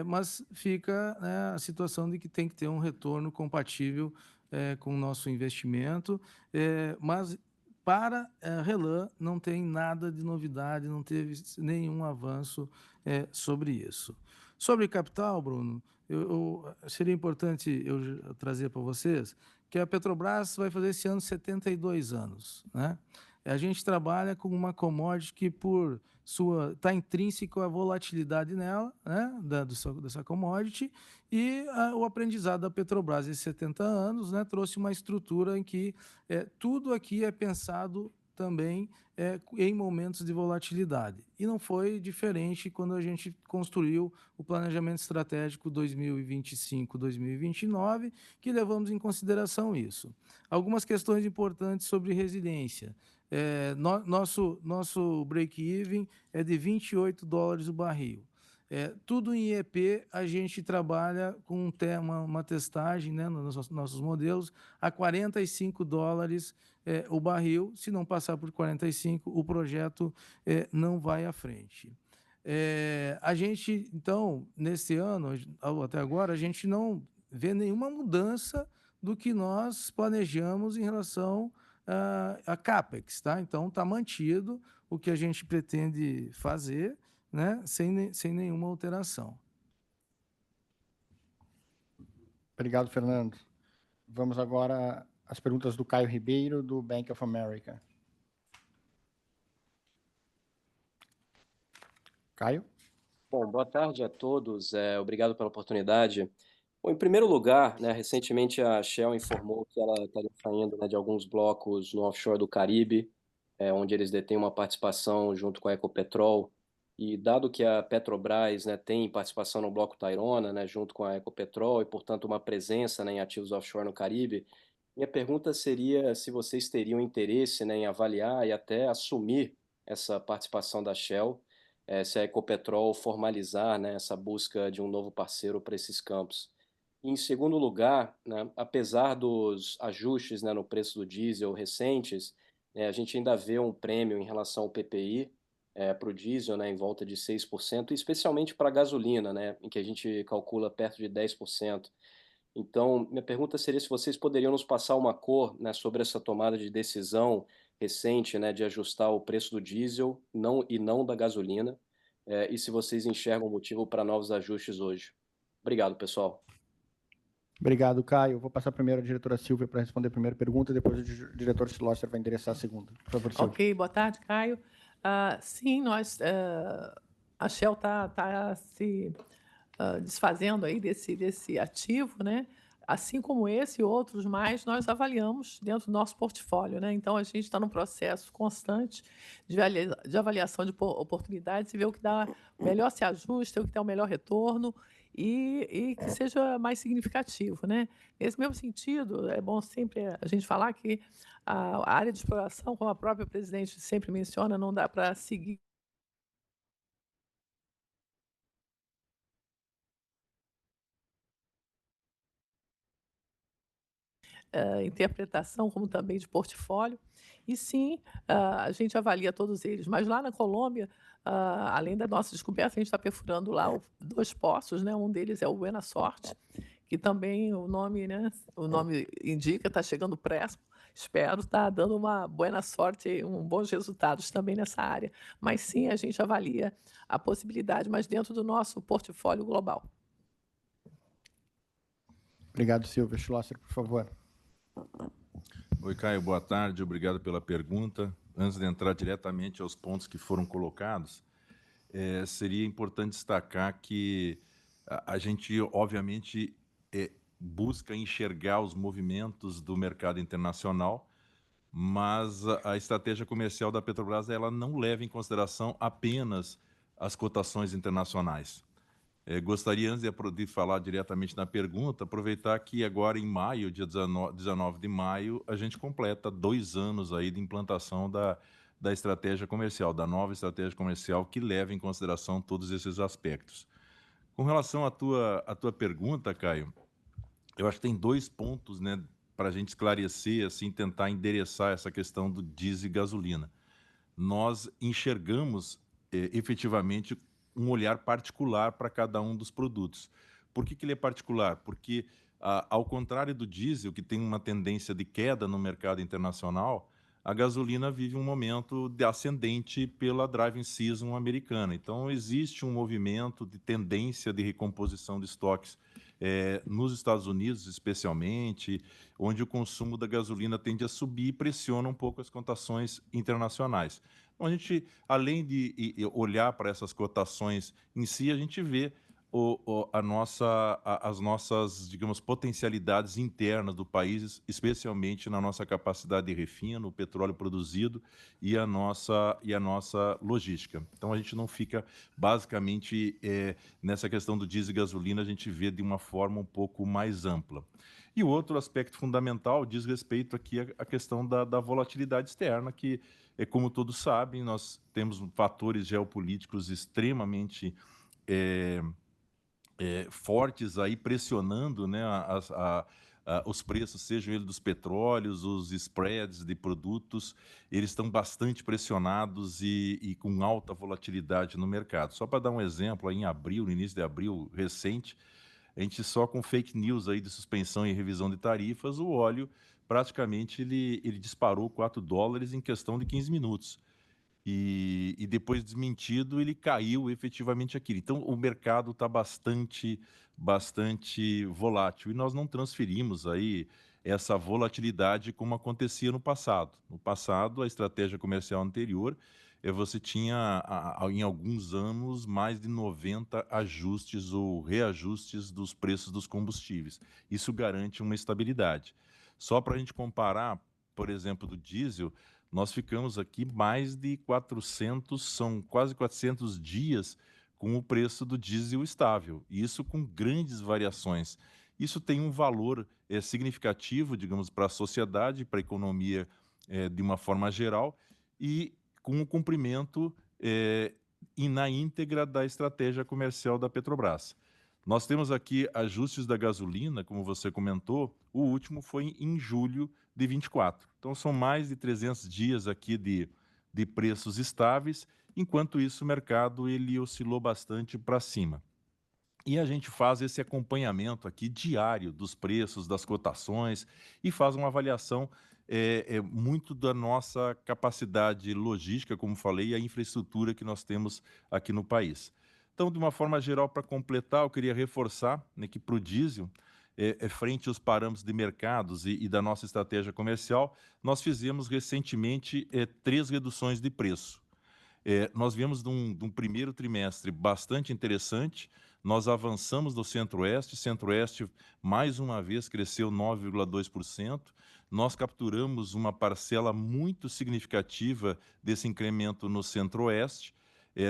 mas fica, né, a situação de que tem que ter um retorno compatível com o nosso investimento, mas para a RLAN não tem nada de novidade, não teve nenhum avanço sobre isso. Sobre capital, Bruno, seria importante eu trazer para vocês que a Petrobras vai fazer esse ano 72 anos, né? A gente trabalha com uma commodity que, por sua, está intrínseco a volatilidade nela, né, dessa commodity, e o aprendizado da Petrobras esses 70 anos, né, trouxe uma estrutura em que tudo aqui é pensado também em momentos de volatilidade. E não foi diferente quando a gente construiu o planejamento estratégico 2025-2029, que levamos em consideração isso. Algumas questões importantes sobre resiliência. Nosso break-even é de $28 o barril. Tudo em IEP, a gente trabalha com uma testagem, né, nos nossos modelos, a $45 o barril. Se não passar por 45, o projeto não vai à frente. A gente, então, nesse ano, até agora, a gente não vê nenhuma mudança do que nós planejamos em relação a CAPEX, tá? Então, está mantido o que a gente pretende fazer, né, sem nenhuma alteração. Obrigado, Fernando. Vamos agora às perguntas do Caio Ribeiro, do Bank of America. Caio? Bom, boa tarde a todos. Obrigado pela oportunidade. Bom, em primeiro lugar, né, recentemente a Shell informou que ela estaria saindo, né, de alguns blocos no offshore do Caribe, onde eles detêm uma participação junto com a Ecopetrol. E dado que a Petrobras, né, tem participação no bloco Tairona, né, junto com a Ecopetrol, e, portanto, uma presença, né, em ativos offshore no Caribe, Minha pergunta seria se vocês teriam interesse, né, em avaliar e até assumir essa participação da Shell, se a Ecopetrol formalizar, né, essa busca de um novo parceiro para esses campos. E em segundo lugar, né, apesar dos ajustes, né, no preço do diesel recentes, a gente ainda vê um prêmio em relação ao PPI, para o diesel, né, em volta de 6%, e especialmente para a gasolina, né, em que a gente calcula perto de 10%. Então, minha pergunta seria se vocês poderiam nos passar uma cor, né, sobre essa tomada de decisão recente, né, de ajustar o preço do diesel não da gasolina, e se vocês enxergam motivo para novos ajustes hoje. Obrigado, pessoal. Obrigado, Caio. Vou passar primeiro a diretora Silvia para responder a primeira pergunta, depois o diretor Schlosser vai endereçar a segunda. Por favor, Silvia. Ok, boa tarde, Caio. Sim, a Shell está se desfazendo aí desse ativo, né? Assim como esse e outros mais, nós avaliamos dentro do nosso portfólio, né? Então, a gente está num processo constante de avaliação de oportunidades e ver o que dá melhor se ajusta, o que dá o melhor retorno e que seja mais significativo, né? Nesse mesmo sentido, é bom sempre a gente falar que a área de exploração, como a própria presidente sempre menciona, não dá para seguir interpretação, como também de portfólio. E sim, a gente avalia todos eles. Mas lá na Colômbia, além da nossa descoberta, a gente está perfurando lá dois poços, né? Um deles é o Buena Sorte, que também o nome, né? O nome indica, está chegando próximo. Espero estar dando uma boa sorte, bons resultados também nessa área. Mas sim, a gente avalia a possibilidade, mas dentro do nosso portfólio global. Obrigado, Silvia. Schlosser, por favor. Oi, Caio, boa tarde, obrigado pela pergunta. Antes de entrar diretamente aos pontos que foram colocados, seria importante destacar que a gente, obviamente, busca enxergar os movimentos do mercado internacional, mas a estratégia comercial da Petrobras ela não leva em consideração apenas as cotações internacionais. Gostaria, antes de falar diretamente na pergunta, aproveitar que agora em maio, dia 19 de maio, a gente completa 2 anos aí de implantação da estratégia comercial, da nova estratégia comercial que leva em consideração todos esses aspectos. Com relação à tua pergunta, Caio, eu acho que tem 2 pontos, né, para a gente esclarecer, assim, tentar endereçar essa questão do diesel e gasolina. Nós enxergamos efetivamente um olhar particular para cada um dos produtos. Por que ele é particular? Porque, ao contrário do diesel, que tem uma tendência de queda no mercado internacional, a gasolina vive um momento de ascendente pela driving season americana. Então, existe um movimento de tendência de recomposição de estoques nos Estados Unidos, especialmente, onde o consumo da gasolina tende a subir e pressiona um pouco as cotações internacionais. Então, a gente, além de olhar para essas cotações em si, a gente vê as nossas, digamos, potencialidades internas do país, especialmente na nossa capacidade de refino, o petróleo produzido e a nossa logística. Então, a gente não fica, basicamente, nessa questão do diesel e gasolina, a gente vê de uma forma um pouco mais ampla. E o outro aspecto fundamental diz respeito aqui à questão da volatilidade externa, que, como todos sabem, nós temos fatores geopolíticos extremamente fortes aí pressionando, né, os preços, sejam eles dos petróleos, os spreads de produtos, eles estão bastante pressionados e com alta volatilidade no mercado. Só para dar um exemplo, aí em abril, no início de abril recente, a gente só com fake news aí de suspensão e revisão de tarifas, o óleo praticamente ele disparou $4 em questão de 15 minutos. E depois desmentido, ele caiu efetivamente aquilo. Então, o mercado está bastante volátil. E nós não transferimos aí essa volatilidade como acontecia no passado. No passado, a estratégia comercial anterior, você tinha, em alguns anos, mais de 90 ajustes ou reajustes dos preços dos combustíveis. Isso garante uma estabilidade. Só para a gente comparar, por exemplo, do diesel, nós ficamos aqui mais de 400, são quase 400 dias com o preço do diesel estável, e isso com grandes variações. Isso tem um valor significativo, digamos, para a sociedade, para a economia de uma forma geral, e com o cumprimento e na íntegra da estratégia comercial da Petrobras. Nós temos aqui ajustes da gasolina, como você comentou, o último foi em julho de 24. Então, são mais de 300 dias aqui de preços estáveis, enquanto isso o mercado ele oscilou bastante para cima. E a gente faz esse acompanhamento aqui diário dos preços, das cotações, e faz uma avaliação muito da nossa capacidade logística, como falei, e a infraestrutura que nós temos aqui no país. Então, de uma forma geral, para completar, eu queria reforçar, né, que para o diesel, frente aos parâmetros de mercados e da nossa estratégia comercial, nós fizemos recentemente 3 reduções de preço. Nós viemos de um primeiro trimestre bastante interessante, nós avançamos no Centro-Oeste mais uma vez cresceu 9,2%, nós capturamos uma parcela muito significativa desse incremento no Centro-Oeste,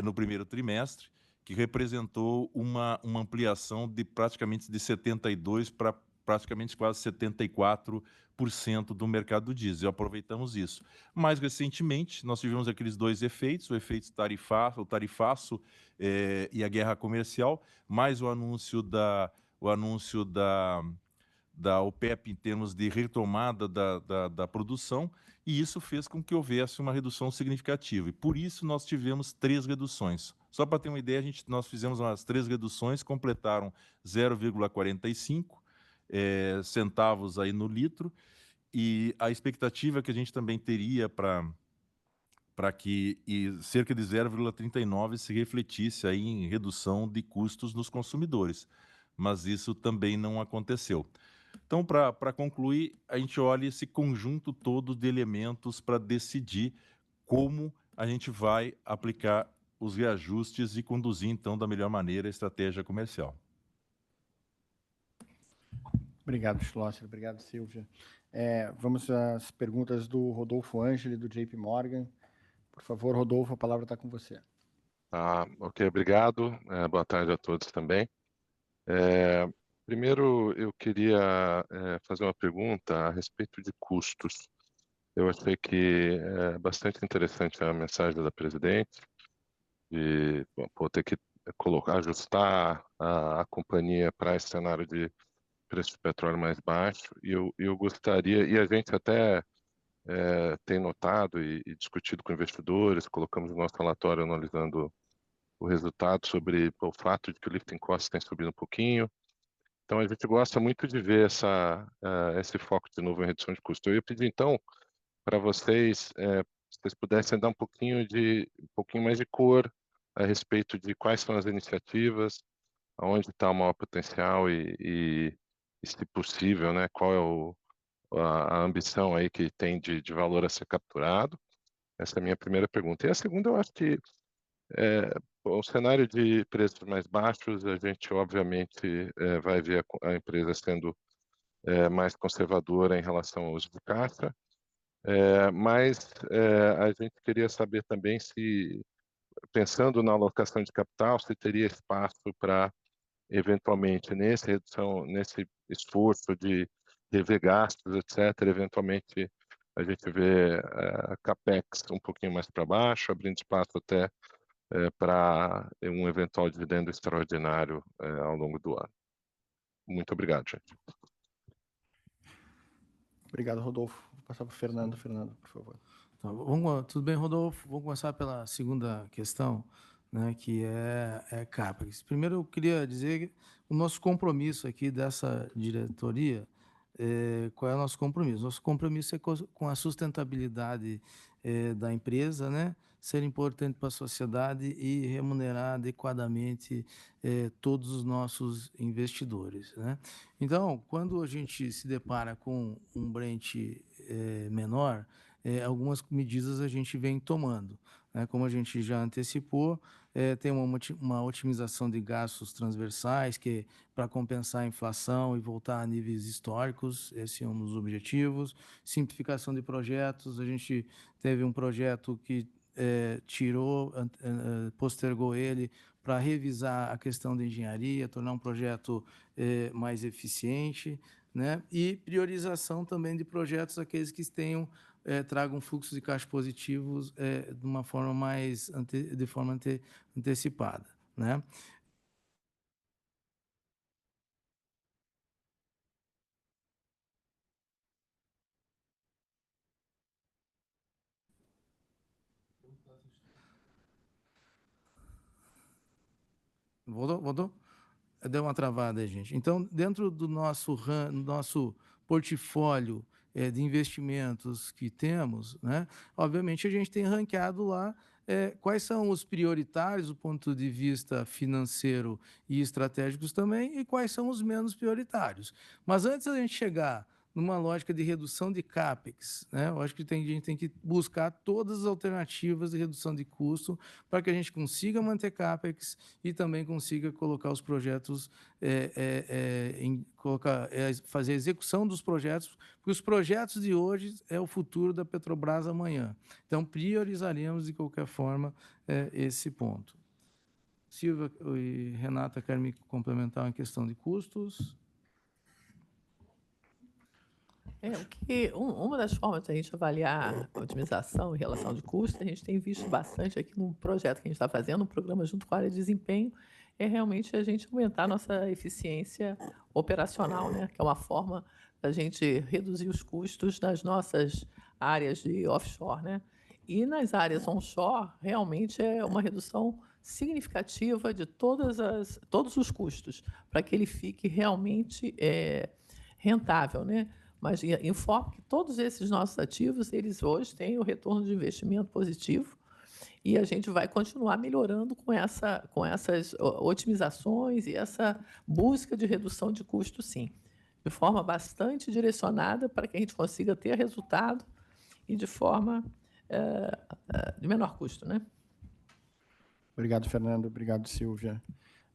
no primeiro trimestre, que representou uma ampliação de praticamente de 72% para praticamente quase 74% do mercado do diesel. Aproveitamos isso. Mais recentemente, nós tivemos aqueles 2 efeitos, o efeito tarifaço e a guerra comercial, mais o anúncio da OPEP em termos de retomada da produção, e isso fez com que houvesse uma redução significativa. E por isso nós tivemos 3 reduções. Só para ter uma ideia, nós fizemos umas 3 reduções, completaram 0,45 centavos aí no litro, e a expectativa que a gente também teria para que cerca de 0,39 se refletisse aí em redução de custos nos consumidores, mas isso também não aconteceu. Então, para concluir, a gente olha esse conjunto todo de elementos para decidir como a gente vai aplicar os reajustes e conduzir, então, da melhor maneira a estratégia comercial. Obrigado, Schlosser. Obrigado, Silvia. Vamos às perguntas do Rodolfo Angeli, do JP Morgan. Por favor, Rodolfo, a palavra está com você. Ok, obrigado. Boa tarde a todos também. Primeiro, eu queria fazer uma pergunta a respeito de custos. Eu achei que é bastante interessante a mensagem da presidente de ter que ajustar a companhia para esse cenário de preço de petróleo mais baixo. E eu gostaria, e a gente até tem notado e discutido com investidores, colocamos no nosso relatório analisando o resultado sobre o fato de que o lifting cost tem subido um pouquinho. Então, a gente gosta muito de ver esse foco de novo em redução de custo. Eu ia pedir, então, para vocês, se vocês pudessem dar um pouquinho mais de cor a respeito de quais são as iniciativas, onde está o maior potencial e, se possível, né, qual é a ambição aí que tem de valor a ser capturado. Essa é a minha primeira pergunta. E a segunda, eu acho que o cenário de preços mais baixos, a gente obviamente vai ver a empresa sendo mais conservadora em relação ao uso de caixa, mas a gente queria saber também se, pensando na alocação de capital, se teria espaço para, eventualmente, nesse esforço de rever gastos, etc., eventualmente a gente vê a CAPEX um pouquinho mais para baixo, abrindo espaço até para um eventual dividendo extraordinário ao longo do ano. Muito obrigado, gente. Obrigado, Rodolfo. Vou passar para o Fernando. Fernando, por favor. Então, tudo bem, Rodolfo? Vamos começar pela segunda questão, né, que é CAPEX. Primeiro, eu queria dizer o nosso compromisso aqui dessa diretoria. Qual é o nosso compromisso? Nosso compromisso é com a sustentabilidade da empresa, né? Ser importante para a sociedade e remunerar adequadamente todos os nossos investidores, né? Então, quando a gente se depara com um Brent menor, algumas medidas a gente vem tomando, né? Como a gente já antecipou, tem uma otimização de gastos transversais, que para compensar a inflação e voltar a níveis históricos, esse é um dos objetivos. Simplificação de projetos, a gente teve um projeto que postergou ele para revisar a questão da engenharia, tornar um projeto mais eficiente, né? E priorização também de projetos, aqueles que tenham tragam fluxos de caixa positivos de uma forma mais antecipada, né? Voltou? Deu uma travada aí, gente. Então, dentro do nosso portfólio de investimentos que temos, né, obviamente a gente tem ranqueado lá quais são os prioritários do ponto de vista financeiro e estratégicos também, e quais são os menos prioritários. Mas antes da gente chegar numa lógica de redução de CAPEX, né, eu acho que a gente tem que buscar todas as alternativas de redução de custo para que a gente consiga manter CAPEX e também consiga colocar os projetos, fazer a execução dos projetos, porque os projetos de hoje é o futuro da Petrobras amanhã. Então, priorizaremos de qualquer forma esse ponto. Silvia e Renata querem me complementar em questão de custos? Uma das formas de a gente avaliar a otimização e relação de custos, a gente tem visto bastante aqui no projeto que a gente está fazendo, um programa junto com a área de desempenho, é realmente a gente aumentar a nossa eficiência operacional, né? Que é uma forma da gente reduzir os custos nas nossas áreas de offshore, né? E nas áreas onshore, realmente é uma redução significativa de todos os custos, para que ele fique realmente rentável, né? Mas informo que todos esses nossos ativos, eles hoje têm o retorno de investimento positivo e a gente vai continuar melhorando com essas otimizações e essa busca de redução de custo, sim, de forma bastante direcionada para que a gente consiga ter resultado e de forma de menor custo, né? Obrigado, Fernando. Obrigado, Silvia.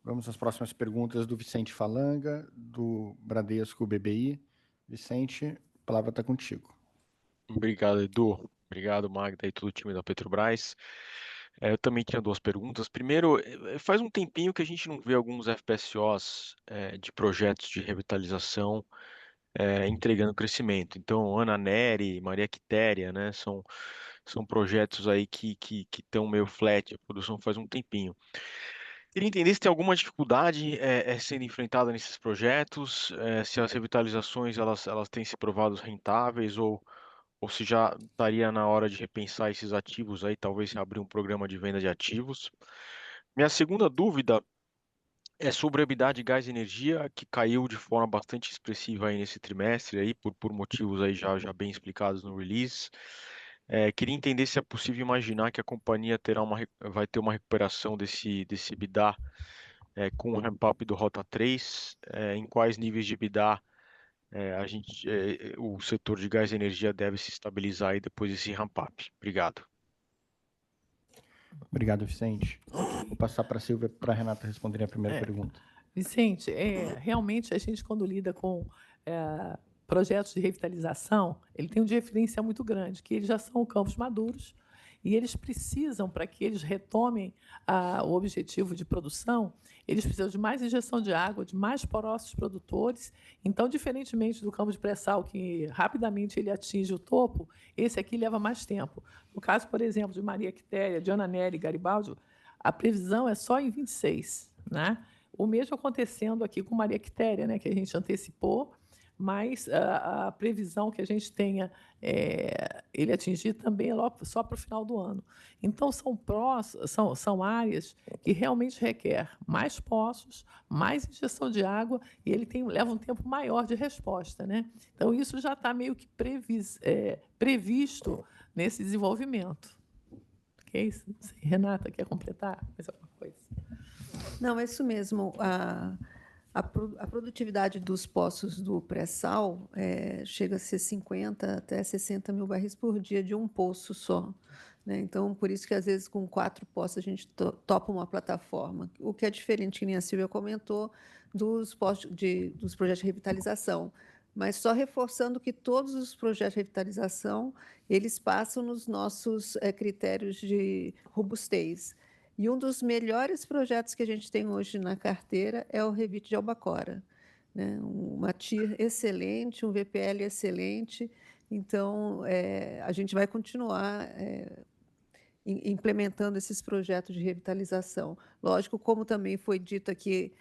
Vamos às próximas perguntas do Vicente Falanga, do Bradesco BBI. Vicente, a palavra está contigo. Obrigado, Edu. Obrigado, Magda e todo o time da Petrobras. Eu também tinha duas perguntas. Primeiro, faz um tempinho que a gente não vê alguns FPSOs de projetos de revitalização entregando crescimento. Então, Ana Nery, Maria Quitéria, né, são projetos aí que estão meio flat, a produção faz um tempinho. Queria entender se tem alguma dificuldade sendo enfrentada nesses projetos, se as revitalizações elas têm se provado rentáveis ou se já estaria na hora de repensar esses ativos aí, talvez abrir um programa de venda de ativos. Minha segunda dúvida é sobre a EBITDA de gás e energia, que caiu de forma bastante expressiva aí nesse trimestre, aí, por motivos aí já bem explicados no release. Queria entender se é possível imaginar que a companhia vai ter uma recuperação desse EBITDA com o ramp-up do Rota 3, em quais níveis de EBITDA o setor de gás e energia deve se estabilizar aí depois desse ramp-up. Obrigado. Obrigado, Vicente. Vou passar para a Silvia, para a Renata responder a primeira pergunta. Vicente, realmente a gente, quando lida com projetos de revitalização, ele tem um diferencial muito grande, que eles já são campos maduros e eles precisam, para que eles retomem o objetivo de produção, eles precisam de mais injeção de água, de mais poços produtores. Então, diferentemente do campo de pré-sal, que rapidamente ele atinge o topo, esse aqui leva mais tempo. No caso, por exemplo, de Maria Quitéria, de Ana Nery e Garibaldi, a previsão é só em 26, né? O mesmo acontecendo aqui com Maria Quitéria, né, que a gente antecipou, mas a previsão que a gente tenha ele atingir também é só para o final do ano. Então, são áreas que realmente requer mais poços, mais injeção de água, e ele leva um tempo maior de resposta, né? Então, isso já está meio que previsto nesse desenvolvimento. Ok? Renata, quer completar mais alguma coisa? Não, é isso mesmo. A produtividade dos poços do pré-sal chega a ser 50 até 60 mil barris por dia de um poço só, né? Então, por isso que, às vezes, com 4 poços, a gente topa uma plataforma. O que é diferente, que nem a Silvia comentou, dos projetos de revitalização. Mas só reforçando que todos os projetos de revitalização, eles passam nos nossos critérios de robustez. E um dos melhores projetos que a gente tem hoje na carteira é o Revit de Albacora. né? Uma TIR excelente, um VPL excelente. Então, a gente vai continuar implementando esses projetos de revitalização. Lógico, como também foi dito aqui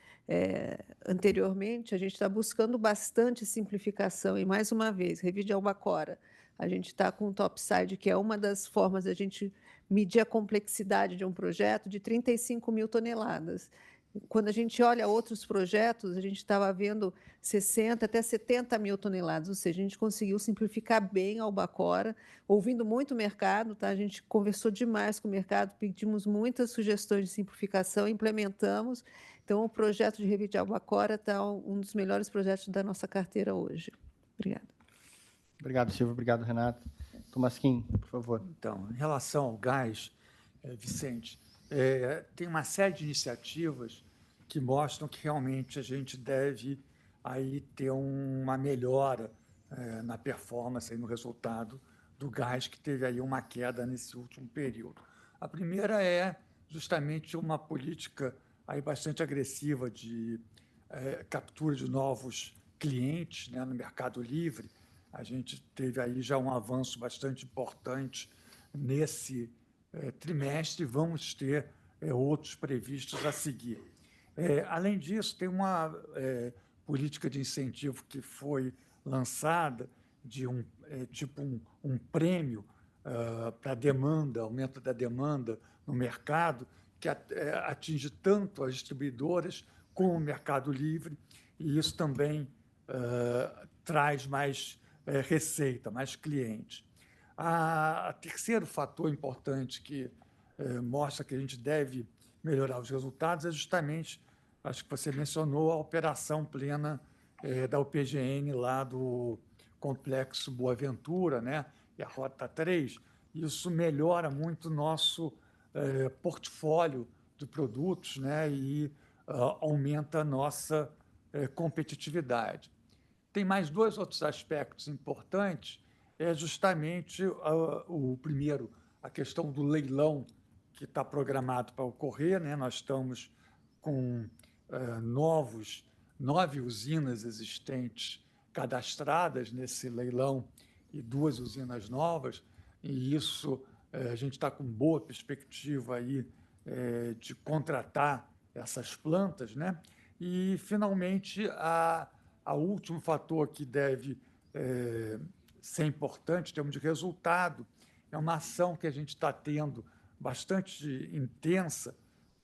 anteriormente, a gente está buscando bastante simplificação. E, mais uma vez, Revide Albacora, a gente está com o topside, que é uma das formas de a gente medir a complexidade de um projeto, de 35 mil toneladas. Quando a gente olha outros projetos, a gente estava vendo 60 até 70 mil toneladas, ou seja, a gente conseguiu simplificar bem a Albacora, ouvindo muito o mercado, tá? A gente conversou demais com o mercado, pedimos muitas sugestões de simplificação, implementamos. Então, o projeto de Revide Albacora está um dos melhores projetos da nossa carteira hoje. Obrigada. Obrigado, Silvio. Obrigado, Renato. Tomasquim, por favor. Então, em relação ao gás, Vicente, tem uma série de iniciativas que mostram que realmente a gente deve aí ter uma melhora na performance, no resultado do gás, que teve aí uma queda nesse último período. A primeira é justamente uma política aí bastante agressiva de captura de novos clientes, né, no Mercado Livre. A gente teve aí já um avanço bastante importante nesse trimestre, vamos ter outros previstos a seguir. Além disso, tem uma política de incentivo que foi lançada de um prêmio para a demanda, aumento da demanda no mercado, que atinge tanto as distribuidoras como o Mercado Livre, e isso também traz mais receita, mais clientes. O terceiro fator importante que mostra que a gente deve melhorar os resultados é justamente, acho que você mencionou, a operação plena da UPGN lá do Complexo Boa Ventura, né, e a Rota 3. Isso melhora muito o nosso portfólio de produtos, né, e aumenta a nossa competitividade. Tem mais dois outros aspectos importantes, justamente o primeiro, a questão do leilão que está programado para ocorrer, né? Nós estamos com 9 usinas existentes cadastradas nesse leilão e 2 usinas novas, e isso a gente está com boa perspectiva aí de contratar essas plantas, né? E, finalmente, o último fator que deve ser importante em termos de resultado é uma ação que a gente está tendo bastante intensa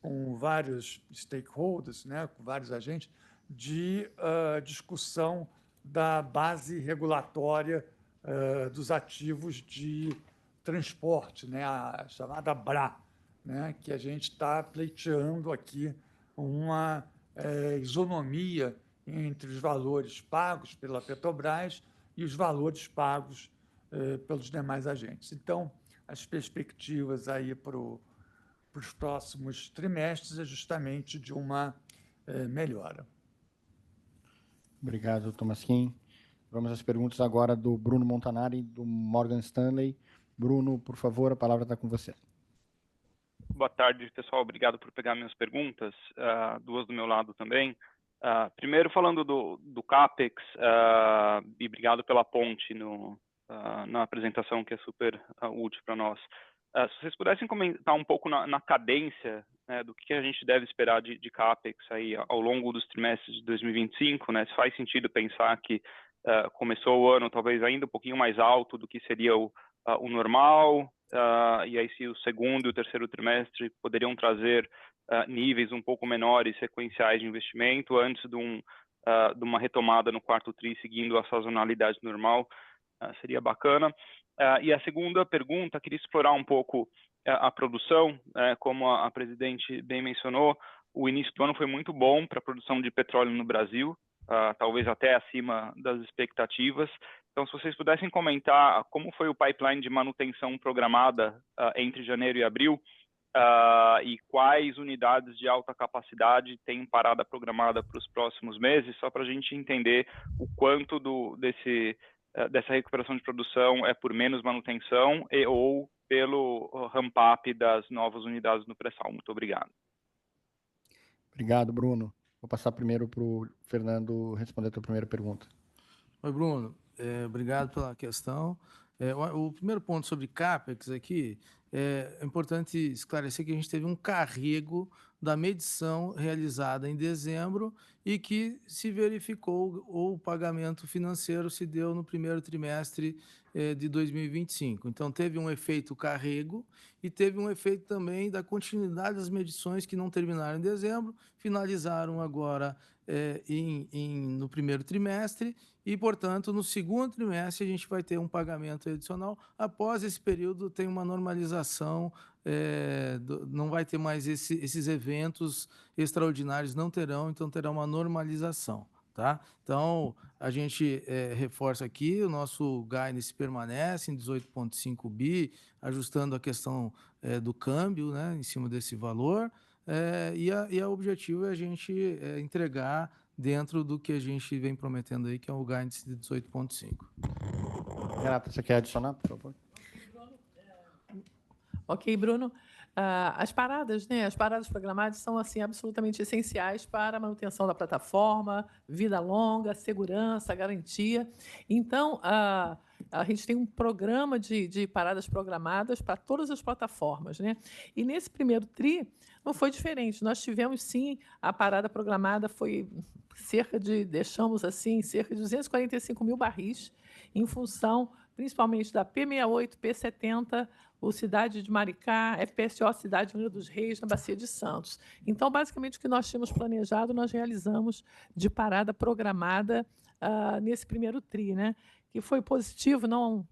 com vários stakeholders, né, com vários agentes, de discussão da base regulatória dos ativos de transporte, né, a chamada BRA, né, que a gente está pleiteando aqui uma isonomia entre os valores pagos pela Petrobras e os valores pagos pelos demais agentes. Então, as perspectivas aí para os próximos trimestres é justamente de uma melhora. Obrigado, Tomasquim. Vamos às perguntas agora do Bruno Montanari, do Morgan Stanley. Bruno, por favor, a palavra está com você. Boa tarde, pessoal. Obrigado por pegar minhas perguntas. Duas do meu lado também. Primeiro, falando do CAPEX, e obrigado pela ponte na apresentação, que é super útil para nós. Se vocês pudessem comentar um pouco na cadência, né, do que a gente deve esperar de CAPEX aí ao longo dos trimestres de 2025, né, se faz sentido pensar que começou o ano talvez ainda um pouquinho mais alto do que seria o normal, e aí se o segundo e o terceiro trimestre poderiam trazer níveis um pouco menores, sequenciais de investimento, antes de uma retomada no quarto tri, seguindo a sazonalidade normal, seria bacana. E a segunda pergunta, queria explorar um pouco a produção, como a presidente bem mencionou, o início do ano foi muito bom para a produção de petróleo no Brasil, talvez até acima das expectativas. Então, se vocês pudessem comentar como foi o pipeline de manutenção programada entre janeiro e abril, e quais unidades de alta capacidade têm parada programada para os próximos meses, só para a gente entender o quanto dessa recuperação de produção é por menos manutenção ou pelo ramp-up das novas unidades no pré-sal. Muito obrigado. Obrigado, Bruno. Vou passar primeiro para o Fernando responder a tua primeira pergunta. Oi, Bruno. Obrigado pela questão. O primeiro ponto sobre CAPEX aqui, é importante esclarecer que a gente teve um carrego da medição realizada em dezembro e que se verificou ou o pagamento financeiro se deu no primeiro trimestre de 2025. Então, teve um efeito carrego e teve um efeito também da continuidade das medições que não terminaram em dezembro, finalizaram agora no primeiro trimestre e, portanto, no segundo trimestre a gente vai ter um pagamento adicional. Após esse período, tem uma normalização, não vai ter mais esses eventos extraordinários, não terão, então terá uma normalização. Tá? Então, a gente reforça aqui, o nosso guidance permanece em 18,5 bi, ajustando a questão do câmbio, né, em cima desse valor, e o objetivo é a gente entregar dentro do que a gente vem prometendo aí, que é o guidance de 18,5. Renata, você quer adicionar, por favor? Ok, Bruno. As paradas, né? As paradas programadas são assim absolutamente essenciais para a manutenção da plataforma, vida longa, segurança, garantia. Então, a gente tem um programa de paradas programadas para todas as plataformas, né? E nesse primeiro TRI não foi diferente. Nós tivemos sim a parada programada, foi deixamos assim cerca de 245 mil barris em função principalmente da P68, P70, o Cidade de Maricá, FPSO Cidade Unida dos Reis, na Bacia de Santos. Então, basicamente, o que nós tínhamos planejado, nós realizamos de parada programada nesse primeiro TRI, né? Que foi positivo,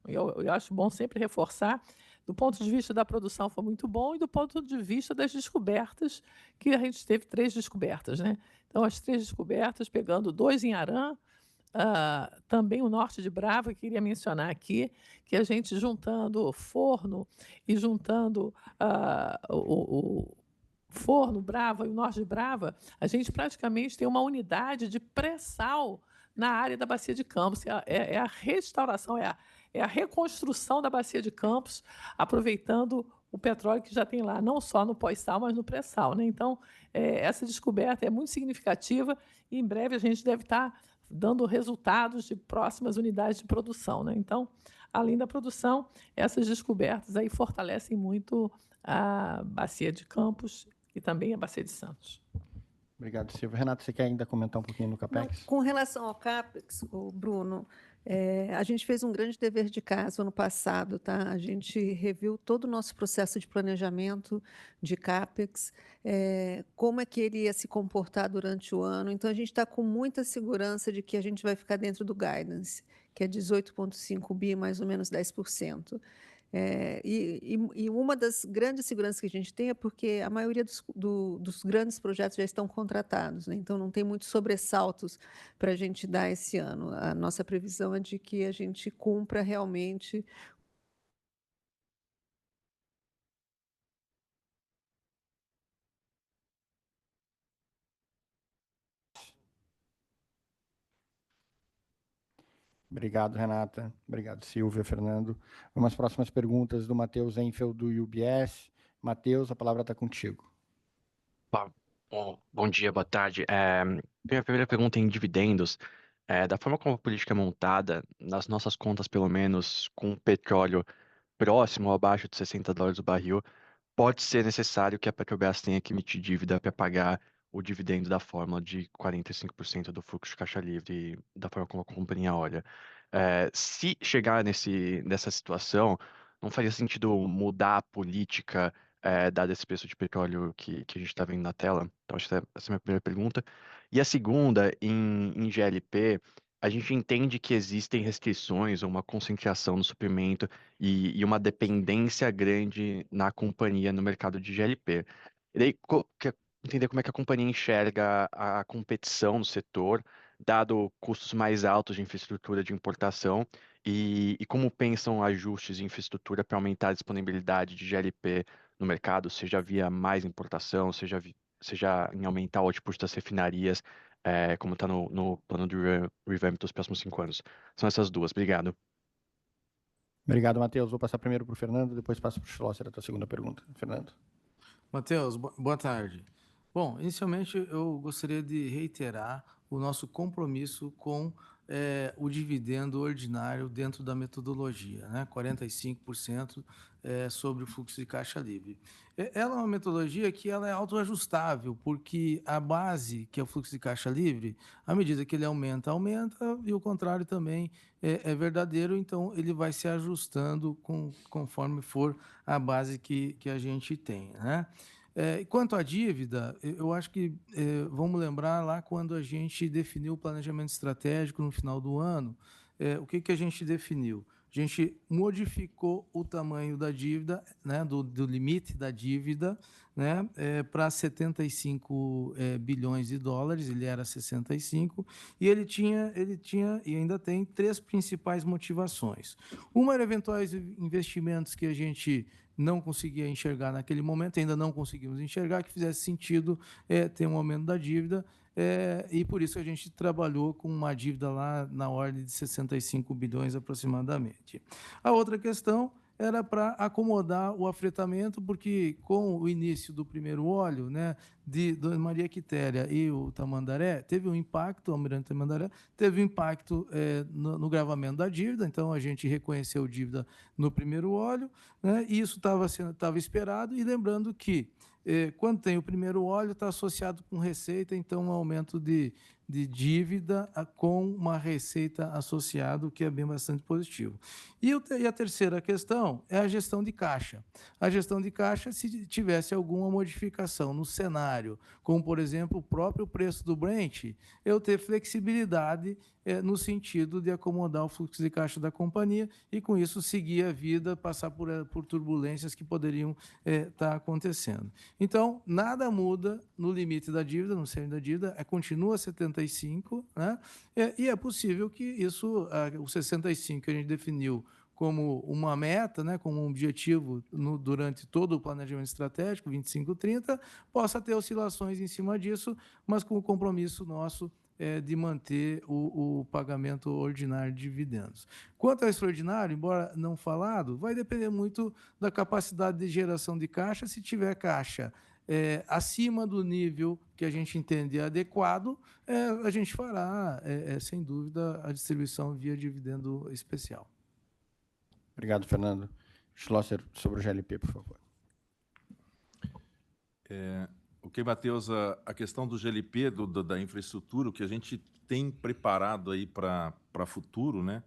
eu acho bom sempre reforçar. Do ponto de vista da produção foi muito bom e do ponto de vista das descobertas, que a gente teve 3 descobertas, né? Então, as 3 descobertas, pegando 2 em Arã, também o norte de Brava, eu queria mencionar aqui, que a gente juntando forno e juntando o forno Brava e o norte de Brava, a gente praticamente tem uma unidade de pré-sal na área da Bacia de Campos. É a restauração, é a reconstrução da Bacia de Campos, aproveitando o petróleo que já tem lá, não só no pós-sal, mas no pré-sal, né? Então, essa descoberta é muito significativa e em breve a gente deve estar dando resultados de próximas unidades de produção, né? Então, além da produção, essas descobertas aí fortalecem muito a Bacia de Campos e também a Bacia de Santos. Obrigado, Silvia. Renato, você quer ainda comentar um pouquinho no CAPEX? Não, com relação ao CAPEX, Bruno, a gente fez um grande dever de casa ano passado, tá? A gente reviu todo o nosso processo de planejamento de CAPEX, como é que ele ia se comportar durante o ano. Então, a gente está com muita segurança de que a gente vai ficar dentro do guidance, que é 18,5 bi, mais ou menos 10%. E uma das grandes seguranças que a gente tem é porque a maioria dos grandes projetos já estão contratados, né? Então não tem muitos sobressaltos para a gente dar esse ano. A nossa previsão é de que a gente cumpra realmente. Obrigado, Renata. Obrigado, Silvia, Fernando. Vamos às próximas perguntas do Matheus Enfeld, do UBS. Matheus, a palavra está contigo. Bom dia, boa tarde. Minha primeira pergunta é em dividendos. Da forma como a política é montada, nas nossas contas, pelo menos, com o petróleo próximo ou abaixo de $60 o barril, pode ser necessário que a Petrobras tenha que emitir dívida para pagar o dividendo da fórmula de 45% do fluxo de caixa livre, da forma como a companhia olha. Se chegar nessa situação, não faria sentido mudar a política, dado esse preço de petróleo que a gente está vendo na tela? Então, essa é a minha primeira pergunta. E a segunda, em GLP, a gente entende que existem restrições ou uma concentração no suprimento e uma dependência grande na companhia no mercado de GLP. E daí, entender como é que a companhia enxerga a competição no setor, dado custos mais altos de infraestrutura de importação, e como pensam ajustes de infraestrutura para aumentar a disponibilidade de GLP no mercado, seja via mais importação, seja em aumentar o output das refinarias, como está no plano de revamp dos próximos 5 anos. São essas duas. Obrigado. Obrigado, Matheus. Vou passar primeiro para o Fernando, depois passo para o Schlosser a tua segunda pergunta. Fernando. Matheus, boa tarde. Bom, inicialmente eu gostaria de reiterar o nosso compromisso com o dividendo ordinário dentro da metodologia, né? 45% sobre o fluxo de caixa livre. Ela é uma metodologia que ela é autoajustável, porque a base, que é o fluxo de caixa livre, à medida que ele aumenta, e o contrário também é verdadeiro, então ele vai se ajustando conforme for a base que a gente tem, né? Quanto à dívida, eu acho que vamos lembrar lá quando a gente definiu o planejamento estratégico no final do ano, o que a gente definiu? A gente modificou o tamanho da dívida, né, do limite da dívida, né, para 75 bilhões de dólares, ele era 65, e ele tinha e ainda tem 3 principais motivações. Uma era eventuais investimentos que a gente não conseguia enxergar naquele momento, ainda não conseguimos enxergar, que fizesse sentido ter um aumento da dívida, e por isso a gente trabalhou com uma dívida lá na ordem de 65 bilhões aproximadamente. A outra questão era para acomodar o afretamento, porque com o início do primeiro óleo, né, de Maria Quitéria e o Tamandaré, teve um impacto, o Almirante Tamandaré, teve um impacto no gravamento da dívida, então a gente reconheceu dívida no primeiro óleo, né, e isso estava esperado, e lembrando que quando tem o primeiro óleo, está associado com receita, então um aumento de dívida com uma receita associada, o que é bem bastante positivo. E a terceira questão é a gestão de caixa. A gestão de caixa, se tivesse alguma modificação no cenário, como, por exemplo, o próprio preço do Brent, eu ter flexibilidade no sentido de acomodar o fluxo de caixa da companhia e, com isso, seguir a vida, passar por turbulências que poderiam estar acontecendo. Então, nada muda no limite da dívida, no cerne da dívida, continua 75, né? E é possível que isso, o 65 que a gente definiu como uma meta, né, como um objetivo durante todo o planejamento estratégico, 25-30, possa ter oscilações em cima disso, mas com o compromisso nosso de manter o pagamento ordinário de dividendos. Quanto ao extraordinário, embora não falado, vai depender muito da capacidade de geração de caixa. Se tiver caixa acima do nível que a gente entende adequado, a gente fará, sem dúvida, a distribuição via dividendo especial. Obrigado, Fernando. Schlosser, sobre o GLP, por favor. Ok, Matheus, a questão do GLP, da infraestrutura, o que a gente tem preparado aí para futuro, né,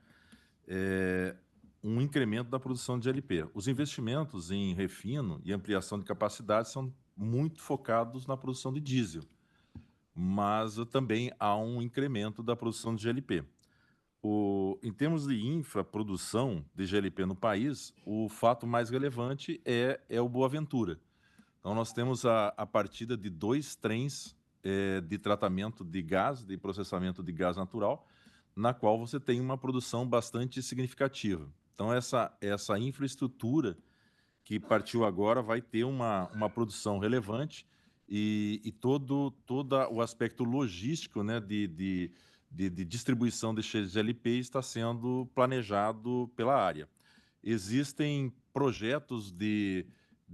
é um incremento da produção de GLP. Os investimentos em refino e ampliação de capacidade são muito focados na produção de diesel, mas também há um incremento da produção de GLP. Em termos de infraprodução de GLP no país, o fato mais relevante é o Boaventura. Então, nós temos a partida de 2 trens de tratamento de gás, de processamento de gás natural, na qual você tem uma produção bastante significativa. Então, essa infraestrutura que partiu agora vai ter uma produção relevante e todo o aspecto logístico, né, de distribuição de GLP está sendo planejado pela área. Existem projetos de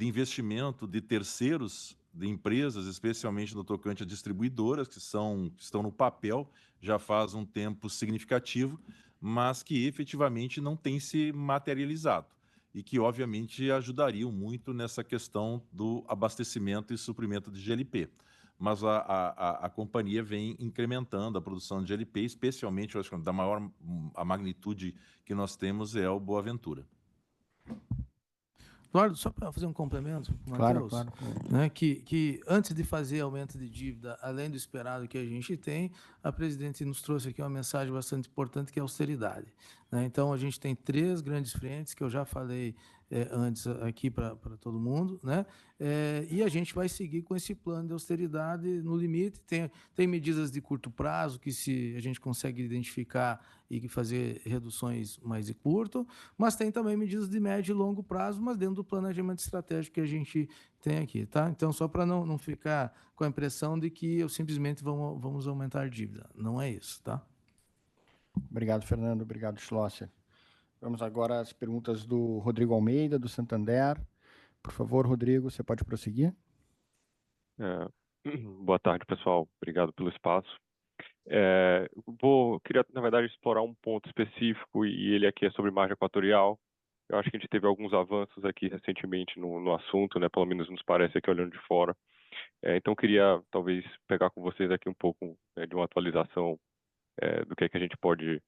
investimento de terceiros, de empresas, especialmente no tocante a distribuidoras, que estão no papel já faz um tempo significativo, mas que efetivamente não têm se materializado e que, obviamente, ajudariam muito nessa questão do abastecimento e suprimento de GLP. Mas a companhia vem incrementando a produção de GLP, especialmente, eu acho que a magnitude que nós temos é o Boaventura. Eduardo, só para fazer um complemento, Matheus, claro. Né, que antes de fazer aumento de dívida, além do esperado que a gente tem, a presidente nos trouxe aqui uma mensagem bastante importante, que é a austeridade. Né? Então, a gente tem 3 grandes frentes, que eu já falei antes aqui para todo mundo, né? E a gente vai seguir com esse plano de austeridade no limite. Tem medidas de curto prazo, que se a gente consegue identificar e fazer reduções mais de curto, mas tem também medidas de médio e longo prazo, mas dentro do planejamento estratégico que a gente tem aqui, tá? Então, só para não ficar com a impressão de que eu simplesmente vamos aumentar a dívida. Não é isso, tá? Obrigado, Fernando. Obrigado, Schlosser. Vamos agora às perguntas do Rodrigo Almeida, do Santander. Por favor, Rodrigo, você pode prosseguir? Boa tarde, pessoal. Obrigado pelo espaço. Queria, na verdade, explorar um ponto específico, e ele aqui é sobre margem equatorial. Eu acho que a gente teve alguns avanços aqui recentemente no assunto, né? Pelo menos nos parece aqui olhando de fora. Então, queria, talvez, pegar com vocês aqui um pouco de uma atualização do que é que a gente pode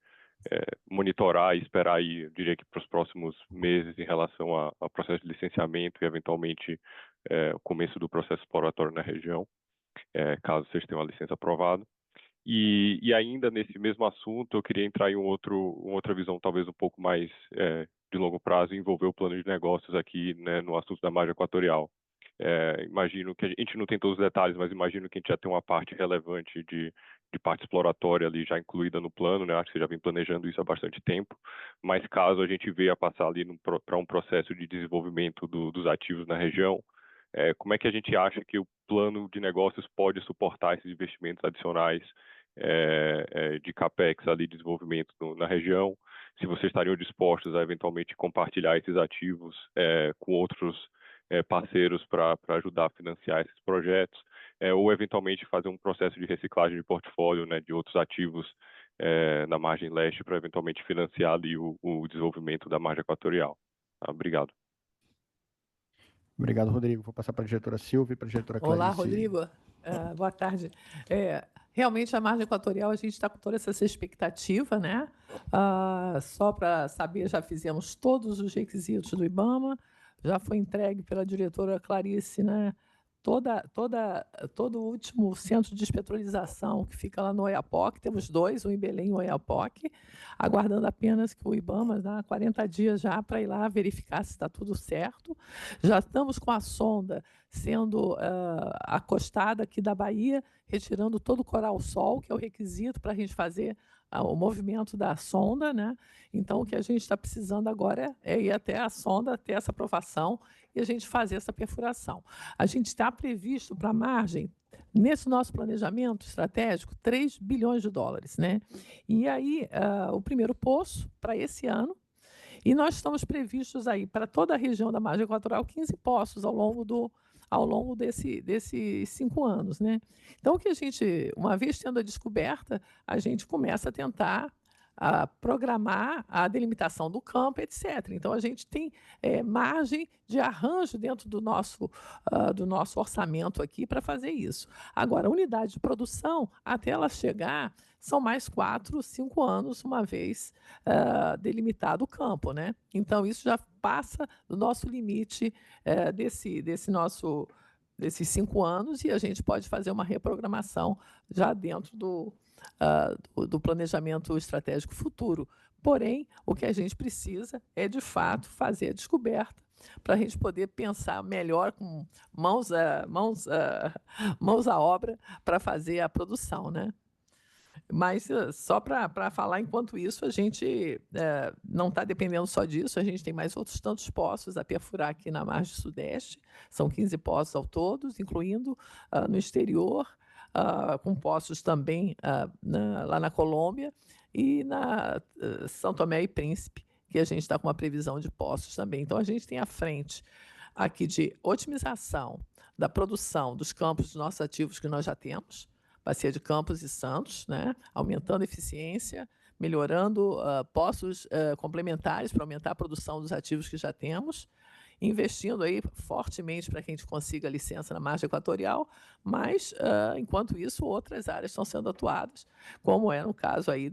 monitorar e esperar aí, eu diria que para os próximos meses, em relação ao processo de licenciamento e, eventualmente, o começo do processo exploratório na região, caso vocês tenham a licença aprovada. E ainda nesse mesmo assunto, eu queria entrar em uma outra visão, talvez um pouco mais de longo prazo, e envolver o plano de negócios aqui, né, no assunto da margem equatorial. Imagino que a gente não tem todos os detalhes, mas imagino que a gente já tem uma parte relevante de parte exploratória ali já incluída no plano, né? Acho que você já vem planejando isso há bastante tempo, mas caso a gente venha passar ali para um processo de desenvolvimento dos ativos na região, como é que a gente acha que o plano de negócios pode suportar esses investimentos adicionais de CAPEX ali, de desenvolvimento na região? Se vocês estariam dispostos a eventualmente compartilhar esses ativos com outros parceiros para ajudar a financiar esses projetos, ou eventualmente fazer um processo de reciclagem de portfólio, né, de outros ativos na margem leste para eventualmente financiar ali o desenvolvimento da margem equatorial. Obrigado. Obrigado, Rodrigo. Vou passar para a diretora Silvia e para a diretora Clarice. Olá, Rodrigo. Boa tarde. Realmente, a margem equatorial, a gente está com toda essa expectativa, né? Só para saber, já fizemos todos os requisitos do IBAMA, já foi entregue pela diretora Clarice, né? Todo o último centro de despetrolização que fica lá no Oiapoque, temos dois, um em Belém e um em Oiapoque, aguardando apenas que o IBAMA dá 40 dias já para ir lá verificar se está tudo certo. Já estamos com a sonda sendo acostada aqui da Bahia, retirando todo o coral-sol, que é o requisito para a gente fazer o movimento da sonda, né? Então, o que a gente está precisando agora é ir até a sonda, ter essa aprovação e a gente fazer essa perfuração. A gente está previsto para a margem, nesse nosso planejamento estratégico, 3 bilhões de dólares, né? E aí, o primeiro poço para esse ano, e nós estamos previstos aí para toda a região da margem equatorial 15 poços ao longo desses 5 anos, né? Então, o que a gente, uma vez tendo a descoberta, a gente começa a tentar programar a delimitação do campo, etc. Então, a gente tem margem de arranjo dentro do nosso orçamento aqui para fazer isso. Agora, a unidade de produção, até ela chegar, são mais 4, 5 anos, uma vez delimitado o campo, né? Então, isso já passa do nosso limite desses 5 anos, e a gente pode fazer uma reprogramação já dentro do planejamento estratégico futuro. Porém, o que a gente precisa é, de fato, fazer a descoberta para a gente poder pensar melhor, com mãos à obra, para fazer a produção, né? Mas só para falar, enquanto isso, a gente não está dependendo só disso, a gente tem mais outros tantos poços a perfurar aqui na margem sudeste, são 15 poços ao todo, incluindo no exterior, com poços também lá na Colômbia e na São Tomé e Príncipe, que a gente está com uma previsão de poços também. Então, a gente tem à frente aqui de otimização da produção dos campos dos nossos ativos que nós já temos, Bacia de Campos e Santos, né? Aumentando a eficiência, melhorando poços complementares para aumentar a produção dos ativos que já temos, investindo aí fortemente para que a gente consiga a licença na margem equatorial, mas, enquanto isso, outras áreas estão sendo atuadas, como é no caso aí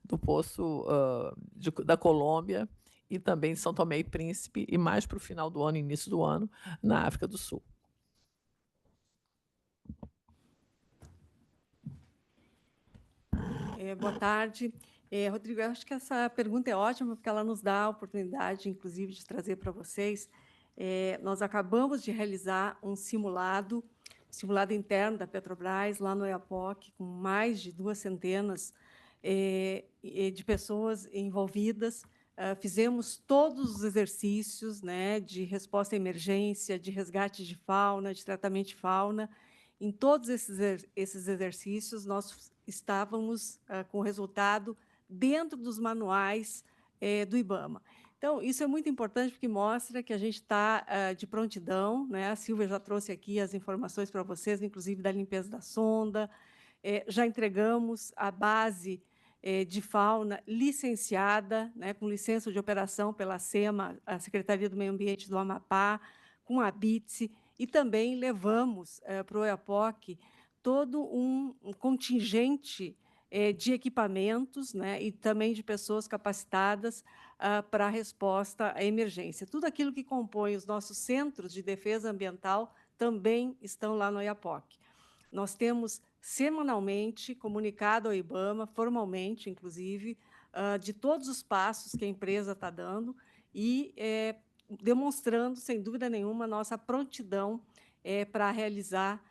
do poço da Colômbia e também de São Tomé e Príncipe, e mais para o final do ano, início do ano, na África do Sul. Boa tarde. Rodrigo, eu acho que essa pergunta é ótima, porque ela nos dá a oportunidade, inclusive, de trazer para vocês. Nós acabamos de realizar um simulado interno da Petrobras, lá no Oiapoque, com mais de 2 centenas de pessoas envolvidas. Fizemos todos os exercícios, né, de resposta à emergência, de resgate de fauna, de tratamento de fauna. Em todos esses exercícios, nós estávamos com o resultado dentro dos manuais do IBAMA. Então, isso é muito importante porque mostra que a gente está de prontidão, né? A Silvia já trouxe aqui as informações para vocês, inclusive da limpeza da sonda. Já entregamos a base de fauna licenciada, né, com licença de operação pela SEMA, a Secretaria do Meio Ambiente do Amapá, com a BITSE, e também levamos para o EAPOC todo um contingente de equipamentos, né, e também de pessoas capacitadas para a resposta à emergência. Tudo aquilo que compõe os nossos centros de defesa ambiental também estão lá no EAPOC. Nós temos semanalmente comunicado ao IBAMA, formalmente, inclusive, de todos os passos que a empresa está dando e demonstrando, sem dúvida nenhuma, nossa prontidão para realizar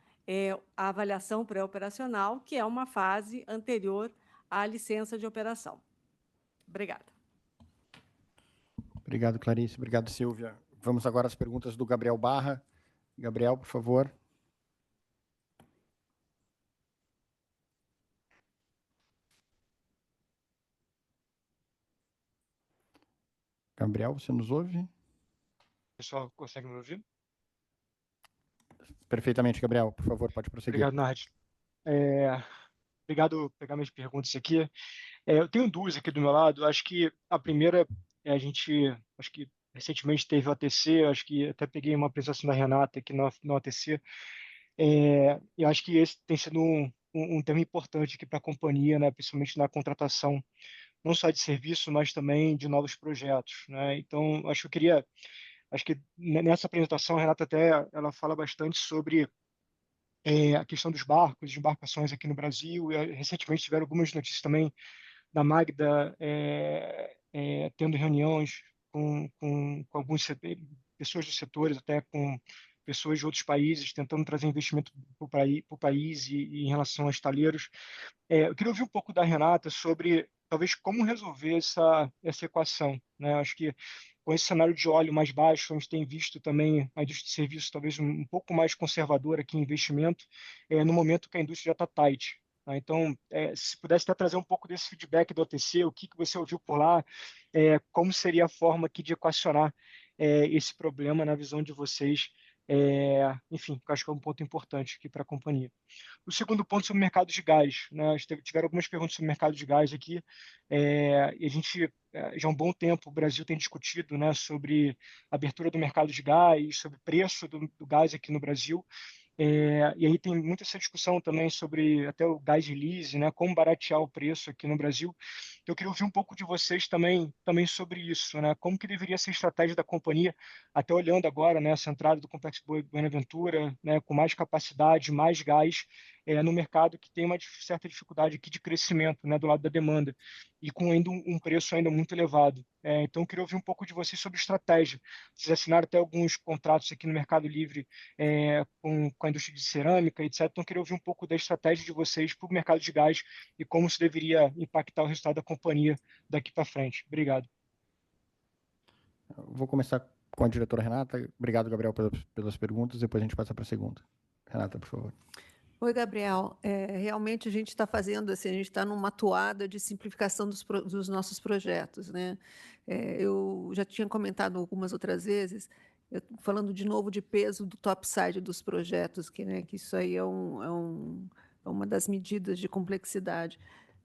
a avaliação pré-operacional, que é uma fase anterior à licença de operação. Obrigada. Obrigado, Clarice. Obrigado, Silvia. Vamos agora às perguntas do Gabriel Barra. Gabriel, por favor. Gabriel, você nos ouve? Pessoal, consegue me ouvir? Perfeitamente, Gabriel. Por favor, pode prosseguir. Obrigado, Nard. Obrigado por pegar minhas perguntas aqui. Eu tenho duas aqui do meu lado. Acho que a primeira, acho que recentemente teve o ATC, acho que até peguei uma apresentação da Renata aqui no ATC. Eu acho que esse tem sido um tema importante aqui para a companhia, né, principalmente na contratação, não só de serviço, mas também de novos projetos, né? Então, acho que nessa apresentação a Renata ela fala bastante sobre a questão dos barcos, de embarcações aqui no Brasil. E, recentemente tiveram algumas notícias também da Magda tendo reuniões com algumas pessoas dos setores, até com pessoas de outros países, tentando trazer investimento para o país e em relação a estaleiros. Eu queria ouvir um pouco da Renata sobre, talvez, como resolver essa equação, né? Acho que com esse cenário de óleo mais baixo, a gente tem visto também a indústria de serviços talvez um pouco mais conservadora aqui em investimento, no momento que a indústria já está tight. Tá? Então, se pudesse até trazer um pouco desse feedback do OTC, o que você ouviu por lá, como seria a forma aqui de equacionar esse problema na visão de vocês. Enfim, acho que é um ponto importante aqui para a companhia. O segundo ponto sobre o mercado de gás, né? Tiveram algumas perguntas sobre o mercado de gás aqui, e a gente, já há um bom tempo, o Brasil tem discutido, né, sobre a abertura do mercado de gás, sobre o preço do gás aqui no Brasil. E aí tem muita essa discussão também sobre até o gás de lease, né, como baratear o preço aqui no Brasil. Eu queria ouvir um pouco de vocês também sobre isso, né, como que deveria ser a estratégia da companhia, até olhando agora, né, essa entrada do Complexo Buenaventura, né, com mais capacidade, mais gás, no mercado que tem uma certa dificuldade aqui de crescimento, né, do lado da demanda, e com ainda um preço ainda muito elevado. Então, eu queria ouvir um pouco de vocês sobre estratégia. Vocês assinaram até alguns contratos aqui no Mercado Livre com a indústria de cerâmica, etc. Então, eu queria ouvir um pouco da estratégia de vocês para o mercado de gás e como isso deveria impactar o resultado da companhia daqui para frente. Obrigado. Vou começar com a diretora Renata. Obrigado, Gabriel, pelas perguntas. Depois a gente passa para a segunda. Renata, por favor. Oi, Gabriel. Realmente a gente está fazendo assim, a gente está numa toada de simplificação dos nossos projetos, né? Eu já tinha comentado algumas outras vezes, falando de novo de peso do topside dos projetos, que isso aí é uma das medidas de complexidade.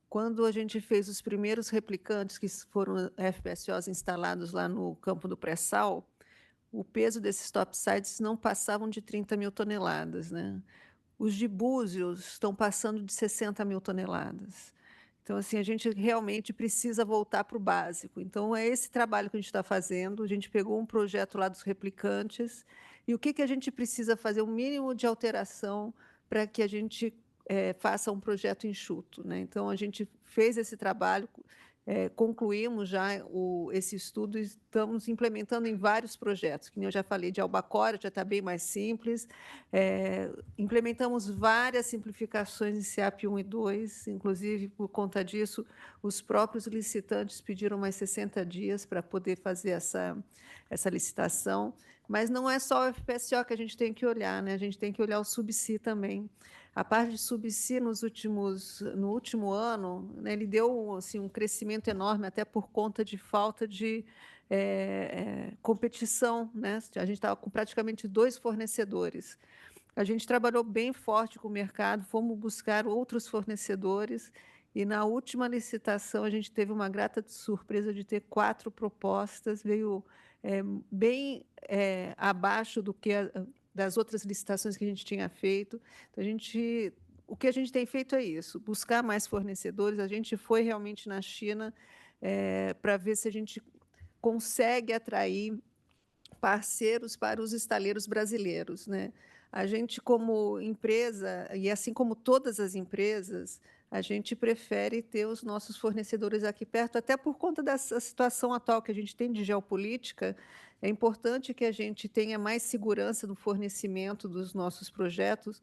Quando a gente fez os primeiros replicantes, que foram FPSOs instalados lá no campo do pré-sal, o peso desses topsides não passavam de 30 mil toneladas, né? Os de Búzios estão passando de 60 mil toneladas. Então, assim, a gente realmente precisa voltar para o básico. Então, é esse trabalho que a gente está fazendo. A gente pegou um projeto lá dos replicantes e o que a gente precisa fazer, um mínimo de alteração para que a gente faça um projeto enxuto, né? Então, a gente fez esse trabalho, concluímos já esse estudo e estamos implementando em vários projetos, que nem eu já falei de Albacora, já está bem mais simples. Implementamos várias simplificações em CEAP 1 e 2, inclusive, por conta disso, os próprios licitantes pediram mais 60 dias para poder fazer essa licitação. Mas não é só o FPSO que a gente tem que olhar, né? A gente tem que olhar o subsea também. A parte de subsea no último ano, né, ele deu assim, um crescimento enorme, até por conta de falta de competição, né? A gente estava com praticamente 2 fornecedores. A gente trabalhou bem forte com o mercado, fomos buscar outros fornecedores e na última licitação a gente teve uma grata surpresa de ter 4 propostas, veio bem abaixo do que das outras licitações que a gente tinha feito. Então, o que a gente tem feito é isso, buscar mais fornecedores. A gente foi realmente na China para ver se a gente consegue atrair parceiros para os estaleiros brasileiros, né? A gente, como empresa, e assim como todas as empresas, a gente prefere ter os nossos fornecedores aqui perto, até por conta dessa situação atual que a gente tem de geopolítica. É importante que a gente tenha mais segurança no fornecimento dos nossos projetos,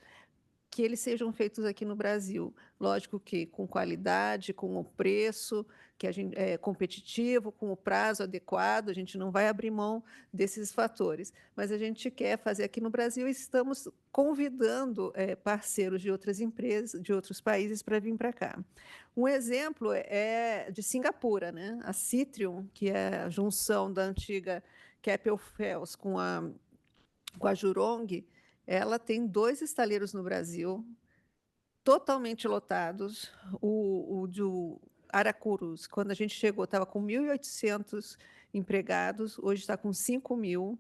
que eles sejam feitos aqui no Brasil. Lógico que com qualidade, com o preço que a gente é competitivo, com o prazo adequado, a gente não vai abrir mão desses fatores. Mas a gente quer fazer aqui no Brasil e estamos convidando parceiros de outras empresas, de outros países, para vir para cá. Um exemplo é de Singapura, né? A Citrium, que é a junção da antiga Keppel FELS com a Jurong, ela tem 2 estaleiros no Brasil, totalmente lotados. O de Aracruz, quando a gente chegou, estava com 1.800 empregados, hoje está com 5.000.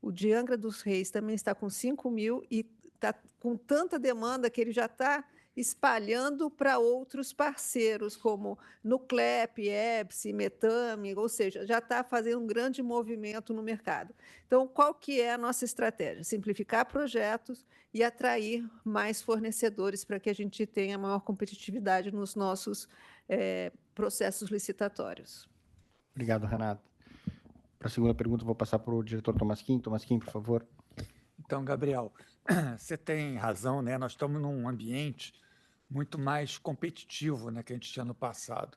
O de Angra dos Reis também está com 5.000 e está com tanta demanda que ele já está espalhando para outros parceiros, como Nuclep, Epsi, Metame, ou seja, já está fazendo um grande movimento no mercado. Então, qual que é a nossa estratégia? Simplificar projetos e atrair mais fornecedores para que a gente tenha maior competitividade nos nossos processos licitatórios. Obrigado, Renato. Para a segunda pergunta, vou passar para o diretor Tomasquim. Tomasquim, por favor. Então, Gabriel, você tem razão, né? Nós estamos num ambiente muito mais competitivo, né, que a gente tinha no passado.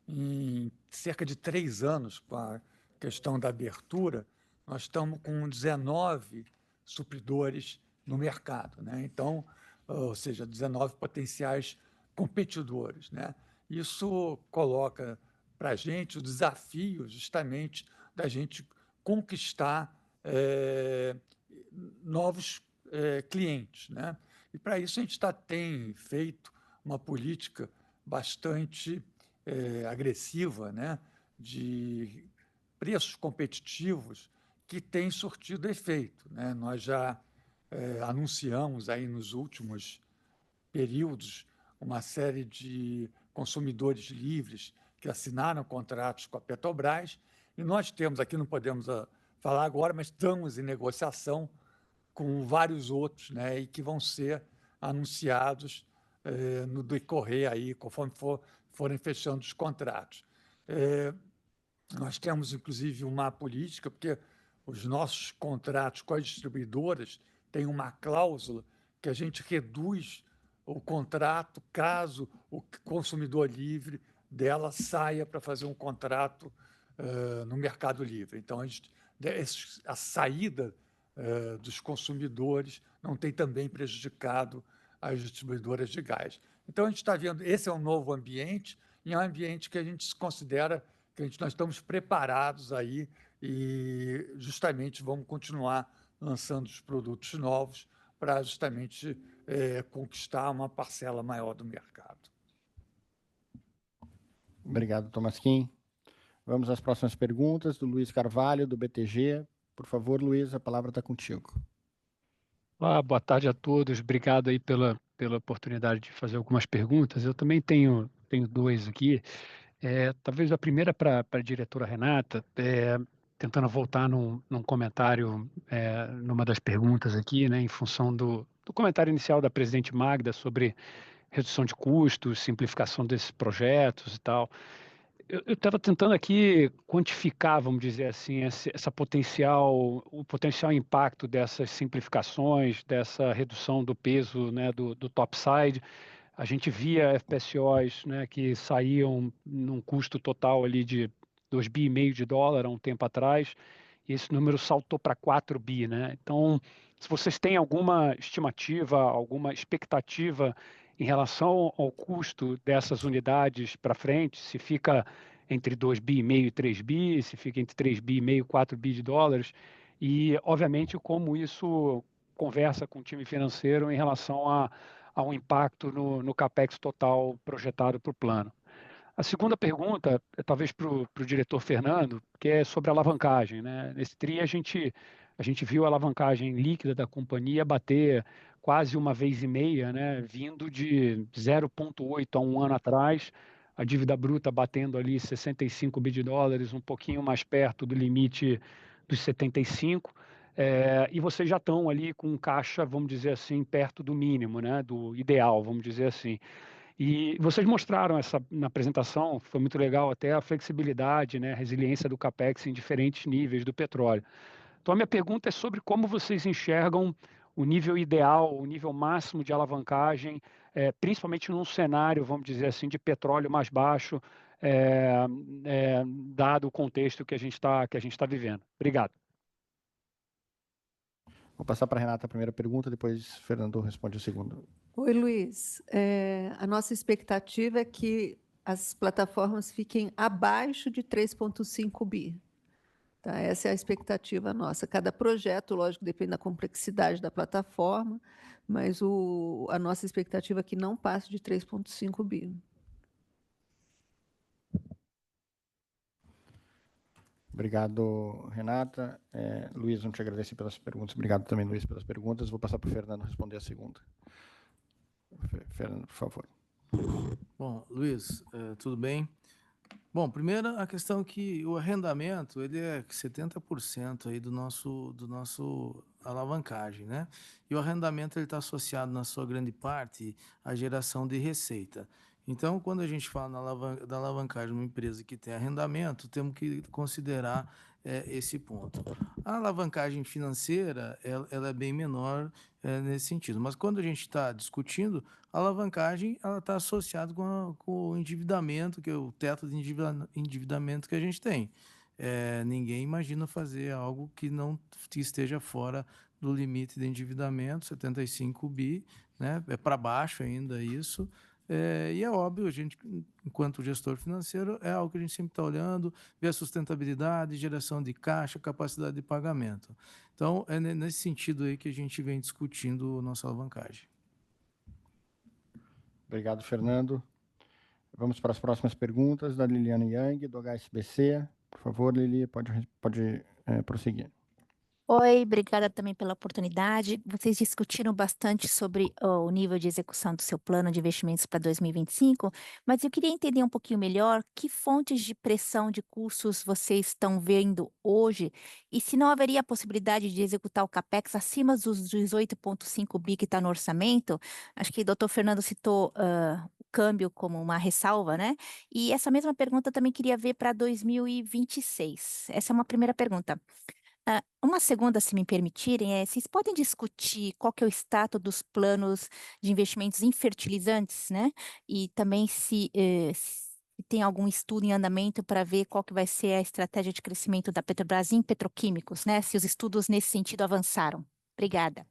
Em cerca de 3 anos, com a questão da abertura, nós estamos com 19 supridores no mercado, né? Então, ou seja, 19 potenciais competidores, né? Isso coloca para a gente o desafio justamente da gente conquistar novos clientes, né? E para isso a gente tem feito uma política bastante agressiva, né, de preços competitivos que tem surtido efeito, né? Nós já anunciamos aí nos últimos períodos uma série de consumidores livres que assinaram contratos com a Petrobras e nós temos aqui, não podemos falar agora, mas estamos em negociação com vários outros, né, e que vão ser anunciados no decorrer aí, conforme forem fechando os contratos. Nós temos, inclusive, uma política, porque os nossos contratos com as distribuidoras têm uma cláusula que a gente reduz o contrato caso o consumidor livre dela saia para fazer um contrato no Mercado Livre. Então, a saída dos consumidores não tem também prejudicado as distribuidoras de gás. Então, a gente está vendo, esse é um novo ambiente, e é um ambiente que a gente se considera que nós estamos preparados aí e justamente vamos continuar lançando os produtos novos para justamente conquistar uma parcela maior do mercado. Obrigado, Tomasquim. Vamos às próximas perguntas do Luiz Carvalho, do BTG. Por favor, Luiz, a palavra está contigo. Boa tarde a todos. Obrigado aí pela oportunidade de fazer algumas perguntas. Eu também tenho 2 aqui. Talvez a primeira para a diretora Renata, tentando voltar num comentário, numa das perguntas aqui, né, em função do comentário inicial da presidente Magda sobre redução de custos, simplificação desses projetos e tal. Eu estava tentando aqui quantificar, vamos dizer assim, o potencial impacto dessas simplificações, dessa redução do peso, né, do topside. A gente via FPSOs, né, que saíam num custo total ali de $2,5 bilhões há um tempo atrás, e esse número saltou para 4 bi, né? Então, se vocês têm alguma estimativa, alguma expectativa em relação ao custo dessas unidades para frente, se fica entre 2,5 bi e 3 bi, se fica entre 3,5 bi e 4 bi de dólares, e, obviamente, como isso conversa com o time financeiro em relação ao impacto no CAPEX total projetado para o plano. A segunda pergunta, talvez para o diretor Fernando, que é sobre a alavancagem, né? Nesse TRI, a gente viu a alavancagem líquida da companhia bater quase 1,5 vezes, né? Vindo de 0,8 há um ano atrás, a dívida bruta batendo ali 65 bi de dólares, um pouquinho mais perto do limite dos 75, e vocês já estão ali com um caixa, vamos dizer assim, perto do mínimo, né? Do ideal, vamos dizer assim. E vocês mostraram na apresentação, foi muito legal até a flexibilidade, né, a resiliência do CAPEX em diferentes níveis do petróleo. Então, a minha pergunta é sobre como vocês enxergam o nível ideal, o nível máximo de alavancagem, principalmente num cenário, vamos dizer assim, de petróleo mais baixo, dado o contexto que a gente tá vivendo. Obrigado. Vou passar para a Renata a primeira pergunta, depois Fernando responde a segunda. Oi, Luiz. A nossa expectativa é que as plataformas fiquem abaixo de 3,5 bi. Tá? Essa é a expectativa nossa. Cada projeto, lógico, depende da complexidade da plataforma, mas a nossa expectativa é que não passe de 3,5 bi. Obrigado, Renata. Luiz, não te agradeci pelas perguntas. Obrigado também, Luiz, pelas perguntas. Vou passar para o Fernando responder a segunda. Fernando, por favor. Bom, Luiz, tudo bem? Bom, primeiro a questão que o arrendamento, ele é 70% aí do nosso alavancagem, né? E o arrendamento ele está associado, na sua grande parte, à geração de receita. Então, quando a gente fala da alavancagem de uma empresa que tem arrendamento, temos que considerar esse ponto. A alavancagem financeira, ela é bem menor nesse sentido. Mas quando a gente está discutindo, a alavancagem está associada com o endividamento, que é o teto de endividamento que a gente tem. Ninguém imagina fazer algo que esteja fora do limite de endividamento, 75 bi, né? É para baixo ainda isso. E é óbvio, a gente, enquanto gestor financeiro, é algo que a gente sempre está olhando, ver a sustentabilidade, geração de caixa, capacidade de pagamento. Então, é nesse sentido aí que a gente vem discutindo nossa alavancagem. Obrigado, Fernando. Vamos para as próximas perguntas da Liliana Yang, do HSBC. Por favor, Lili, pode prosseguir. Oi, obrigada também pela oportunidade. Vocês discutiram bastante sobre o nível de execução do seu plano de investimentos para 2025, mas eu queria entender um pouquinho melhor que fontes de pressão de custos vocês estão vendo hoje e se não haveria a possibilidade de executar o CAPEX acima dos 18,5 bi que está no orçamento. Acho que o doutor Fernando citou o câmbio como uma ressalva, né? E essa mesma pergunta também queria ver para 2026. Essa é uma primeira pergunta. Uma segunda, se me permitirem, vocês podem discutir qual que é o status dos planos de investimentos em fertilizantes, né? E também se tem algum estudo em andamento para ver qual que vai ser a estratégia de crescimento da Petrobras em petroquímicos, né? Se os estudos nesse sentido avançaram. Obrigada.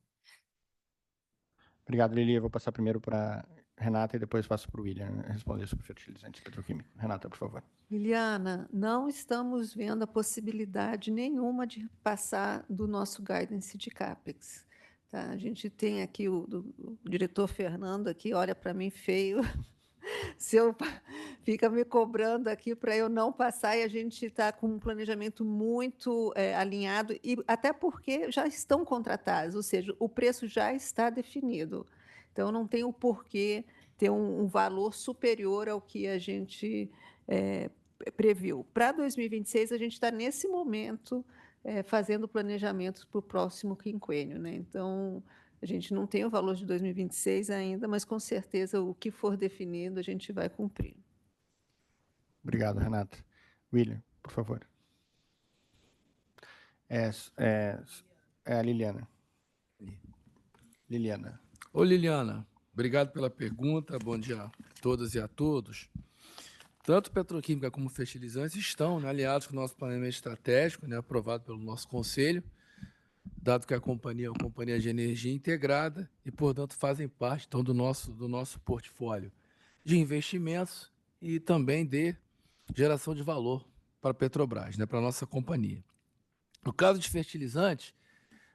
Obrigado, Lili. Eu vou passar primeiro para Renata e depois passo para o William responder sobre fertilizantes petroquímicos. Renata, por favor. Liliana, não estamos vendo a possibilidade nenhuma de passar do nosso guidance de CAPEX. Tá? A gente tem aqui o diretor Fernando aqui, olha para mim feio, fica me cobrando aqui para eu não passar, e a gente está com um planejamento muito alinhado, e até porque já estão contratados, ou seja, o preço já está definido. Então, não tem o porquê ter um valor superior ao que a gente previu. Para 2026, a gente está, nesse momento, fazendo planejamentos para o próximo quinquênio, né? Então, a gente não tem o valor de 2026 ainda, mas, com certeza, o que for definido, a gente vai cumprir. Obrigado, Renata. William, por favor. É a Liliana. Liliana. Ô, Liliana, obrigado pela pergunta. Bom dia a todas e a todos. Tanto petroquímica como fertilizantes estão, né, alinhados com o nosso planejamento estratégico, né, aprovado pelo nosso conselho, dado que a companhia é uma companhia de energia integrada e, portanto, fazem parte então, do nosso portfólio de investimentos e também de geração de valor para a Petrobras, né, para a nossa companhia. No caso de fertilizantes,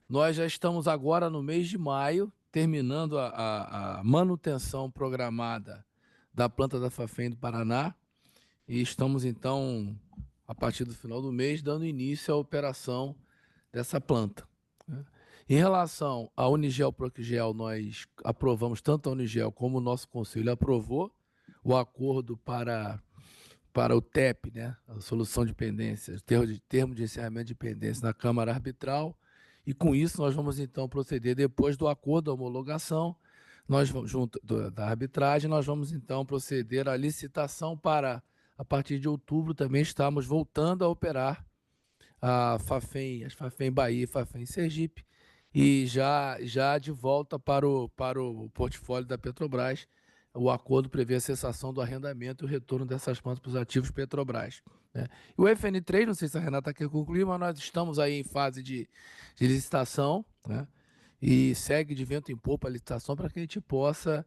nós já estamos agora no mês de maio, terminando a manutenção programada da planta da Fafem do Paraná, e estamos, então, a partir do final do mês, dando início à operação dessa planta, né? Em relação à Unigel Procgel, nós aprovamos, tanto a Unigel como o nosso conselho aprovou o acordo para o TEP, né, a solução de pendências, termo de encerramento de pendência na Câmara Arbitral, e com isso nós vamos então proceder, depois do acordo da homologação, nós vamos, da arbitragem, nós vamos então proceder à licitação para, a partir de outubro, também estamos voltando a operar as Fafem Bahia e Fafem Sergipe, e já de volta para o portfólio da Petrobras. O acordo prevê a cessação do arrendamento e o retorno dessas plantas para os ativos Petrobras, né? E o FN3, não sei se a Renata quer concluir, mas nós estamos aí em fase de licitação, né? E segue de vento em popa a licitação para que a gente possa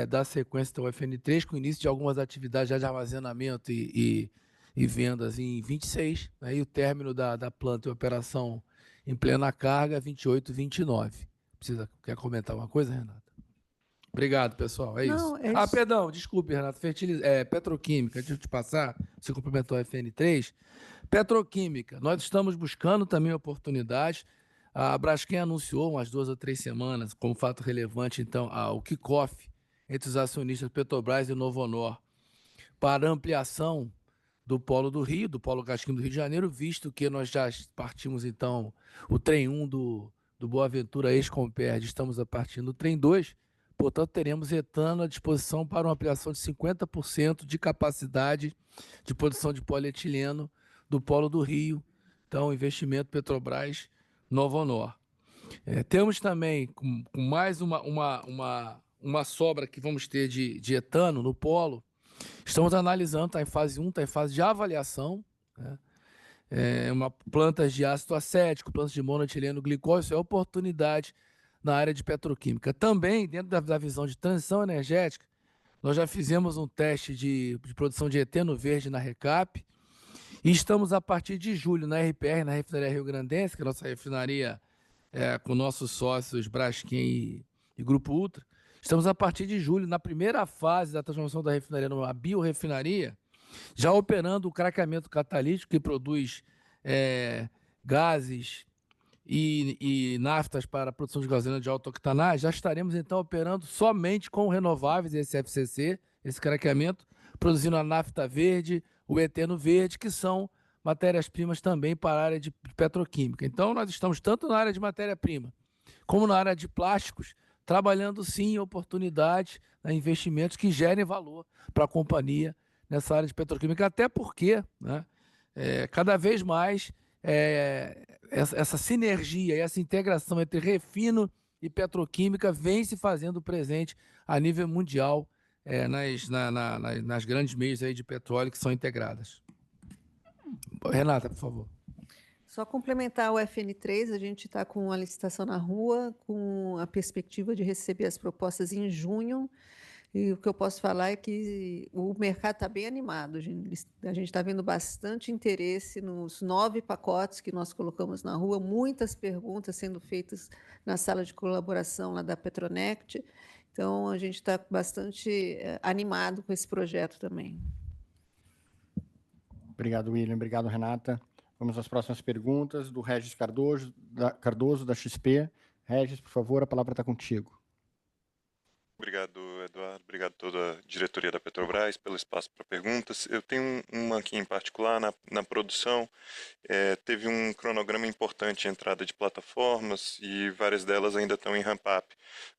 dar sequência ao FN3, com o início de algumas atividades já de armazenamento e vendas em 26, né? E o término da planta e operação em plena carga, 28 e 29. Quer comentar uma coisa, Renata? Obrigado, pessoal. É isso. Não, é isso. Perdão, desculpe, Renato. Petroquímica, deixa eu te passar. Você complementou a FN3. Petroquímica, nós estamos buscando também oportunidades. A Braskem anunciou umas 2 ou 3 semanas, como fato relevante, então, o kickoff entre os acionistas Petrobras e Novonor para ampliação do Polo do Rio, do Polo Gasquim do Rio de Janeiro, visto que nós já partimos, então, o trem 1 do Boaventura ex-Comperd, estamos a partir do trem 2, portanto, teremos etano à disposição para uma ampliação de 50% de capacidade de produção de polietileno do Polo do Rio, então, investimento Petrobras Novonor. Temos também, com mais uma sobra que vamos ter de etano no Polo. Estamos analisando, está em fase 1, está em fase de avaliação, né? Plantas de ácido acético, plantas de monoetileno glicol, isso é oportunidade na área de petroquímica. Também, dentro da visão de transição energética, nós já fizemos um teste de produção de eteno verde na RECAP, e estamos, a partir de julho, na RPR, na Refinaria Rio Grandense, que é a nossa refinaria com nossos sócios Braskem e Grupo Ultra. Estamos, a partir de julho, na primeira fase da transformação da refinaria numa biorefinaria, já operando o craqueamento catalítico, que produz gases e naftas para a produção de gasolina de alta octanagem. Já estaremos, então, operando somente com renováveis, esse FCC, esse craqueamento, produzindo a nafta verde, o eteno verde, que são matérias-primas também para a área de petroquímica. Então, nós estamos tanto na área de matéria-prima como na área de plásticos, trabalhando sim em oportunidades, investimentos que gerem valor para a companhia nessa área de petroquímica, até porque, né, cada vez mais essa sinergia e essa integração entre refino e petroquímica vem se fazendo presente a nível mundial nas grandes meias aí de petróleo que são integradas. Renata, por favor. Só complementar o FN3, a gente está com a licitação na rua, com a perspectiva de receber as propostas em junho, e o que eu posso falar é que o mercado está bem animado. A gente está vendo bastante interesse nos 9 pacotes que nós colocamos na rua, muitas perguntas sendo feitas na sala de colaboração lá da Petronect. Então, a gente está bastante animado com esse projeto também. Obrigado, William. Obrigado, Renata. Vamos às próximas perguntas do Regis Cardoso, da XP. Regis, por favor, a palavra está contigo. Obrigado, Eduardo. Obrigado a toda a diretoria da Petrobras pelo espaço para perguntas. Eu tenho uma aqui em particular na produção. Teve um cronograma importante de entrada de plataformas e várias delas ainda estão em ramp-up.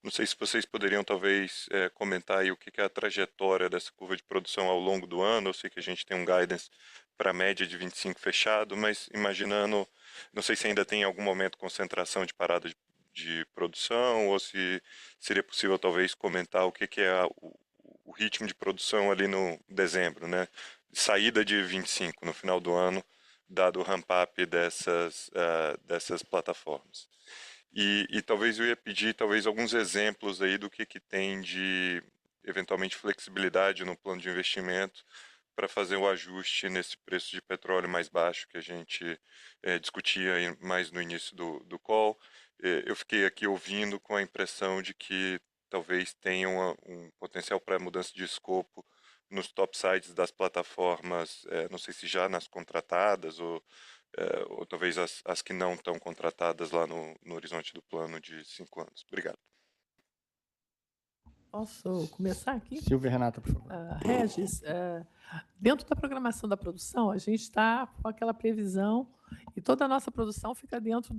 Não sei se vocês poderiam talvez comentar aí o que é a trajetória dessa curva de produção ao longo do ano. Eu sei que a gente tem um guidance para a média de 25 fechado, mas imaginando, não sei se ainda tem em algum momento concentração de parada de produção, ou se seria possível talvez comentar o que é o ritmo de produção ali no dezembro, né? Saída de 25 no final do ano, dado o ramp-up dessas plataformas. E talvez eu ia pedir talvez alguns exemplos aí do que tem de eventualmente flexibilidade no plano de investimento para fazer o ajuste nesse preço de petróleo mais baixo que a gente discutia mais no início do call. Eu fiquei aqui ouvindo com a impressão de que talvez tenha um potencial para mudança de escopo nos top sites das plataformas, não sei se já nas contratadas ou talvez as que não estão contratadas lá no horizonte do plano de 5 anos. Obrigado. Posso começar aqui? Silvia e Renata, por favor. Regis, dentro da programação da produção, a gente está com aquela previsão e toda a nossa produção fica dentro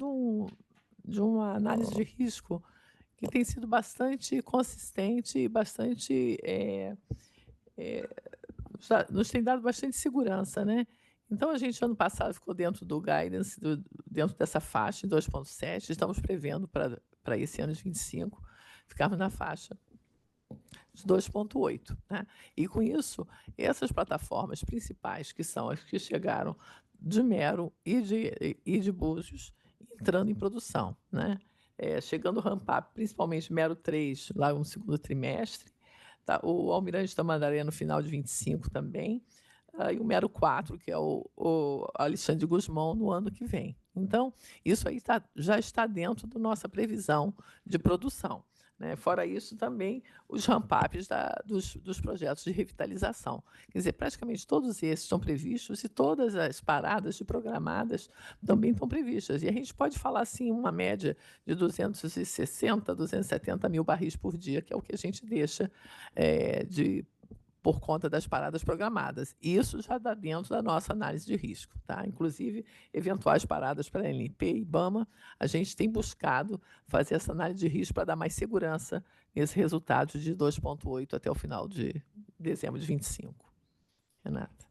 de uma análise de risco que tem sido bastante consistente e bastante nos tem dado bastante segurança, né? Então, a gente, ano passado, ficou dentro do guidance, dentro dessa faixa, em 2,7. Estamos prevendo para esse ano de 25, ficarmos na faixa de 2,8. Né? E, com isso, essas plataformas principais, que são as que chegaram de Mero e de Búzios, entrando em produção. Né? Chegando o ramp-up, principalmente Mero 3, lá no segundo trimestre, tá? O Almirante Tamandaré no final de 25 também, e o Mero 4, que é o Alexandre de Gusmão, no ano que vem. Então, isso aí já está dentro da nossa previsão de produção. Né? Fora isso, também os ramp-ups dos projetos de revitalização. Quer dizer, praticamente todos esses estão previstos e todas as paradas de programadas também estão previstas. E a gente pode falar, assim, uma média de 260, 270 mil barris por dia, que é o que a gente deixa por conta das paradas programadas. Isso já está dentro da nossa análise de risco. Tá? Inclusive, eventuais paradas para a ANP e IBAMA, a gente tem buscado fazer essa análise de risco para dar mais segurança nesse resultado de 2,8 até o final de dezembro de 25. Renata.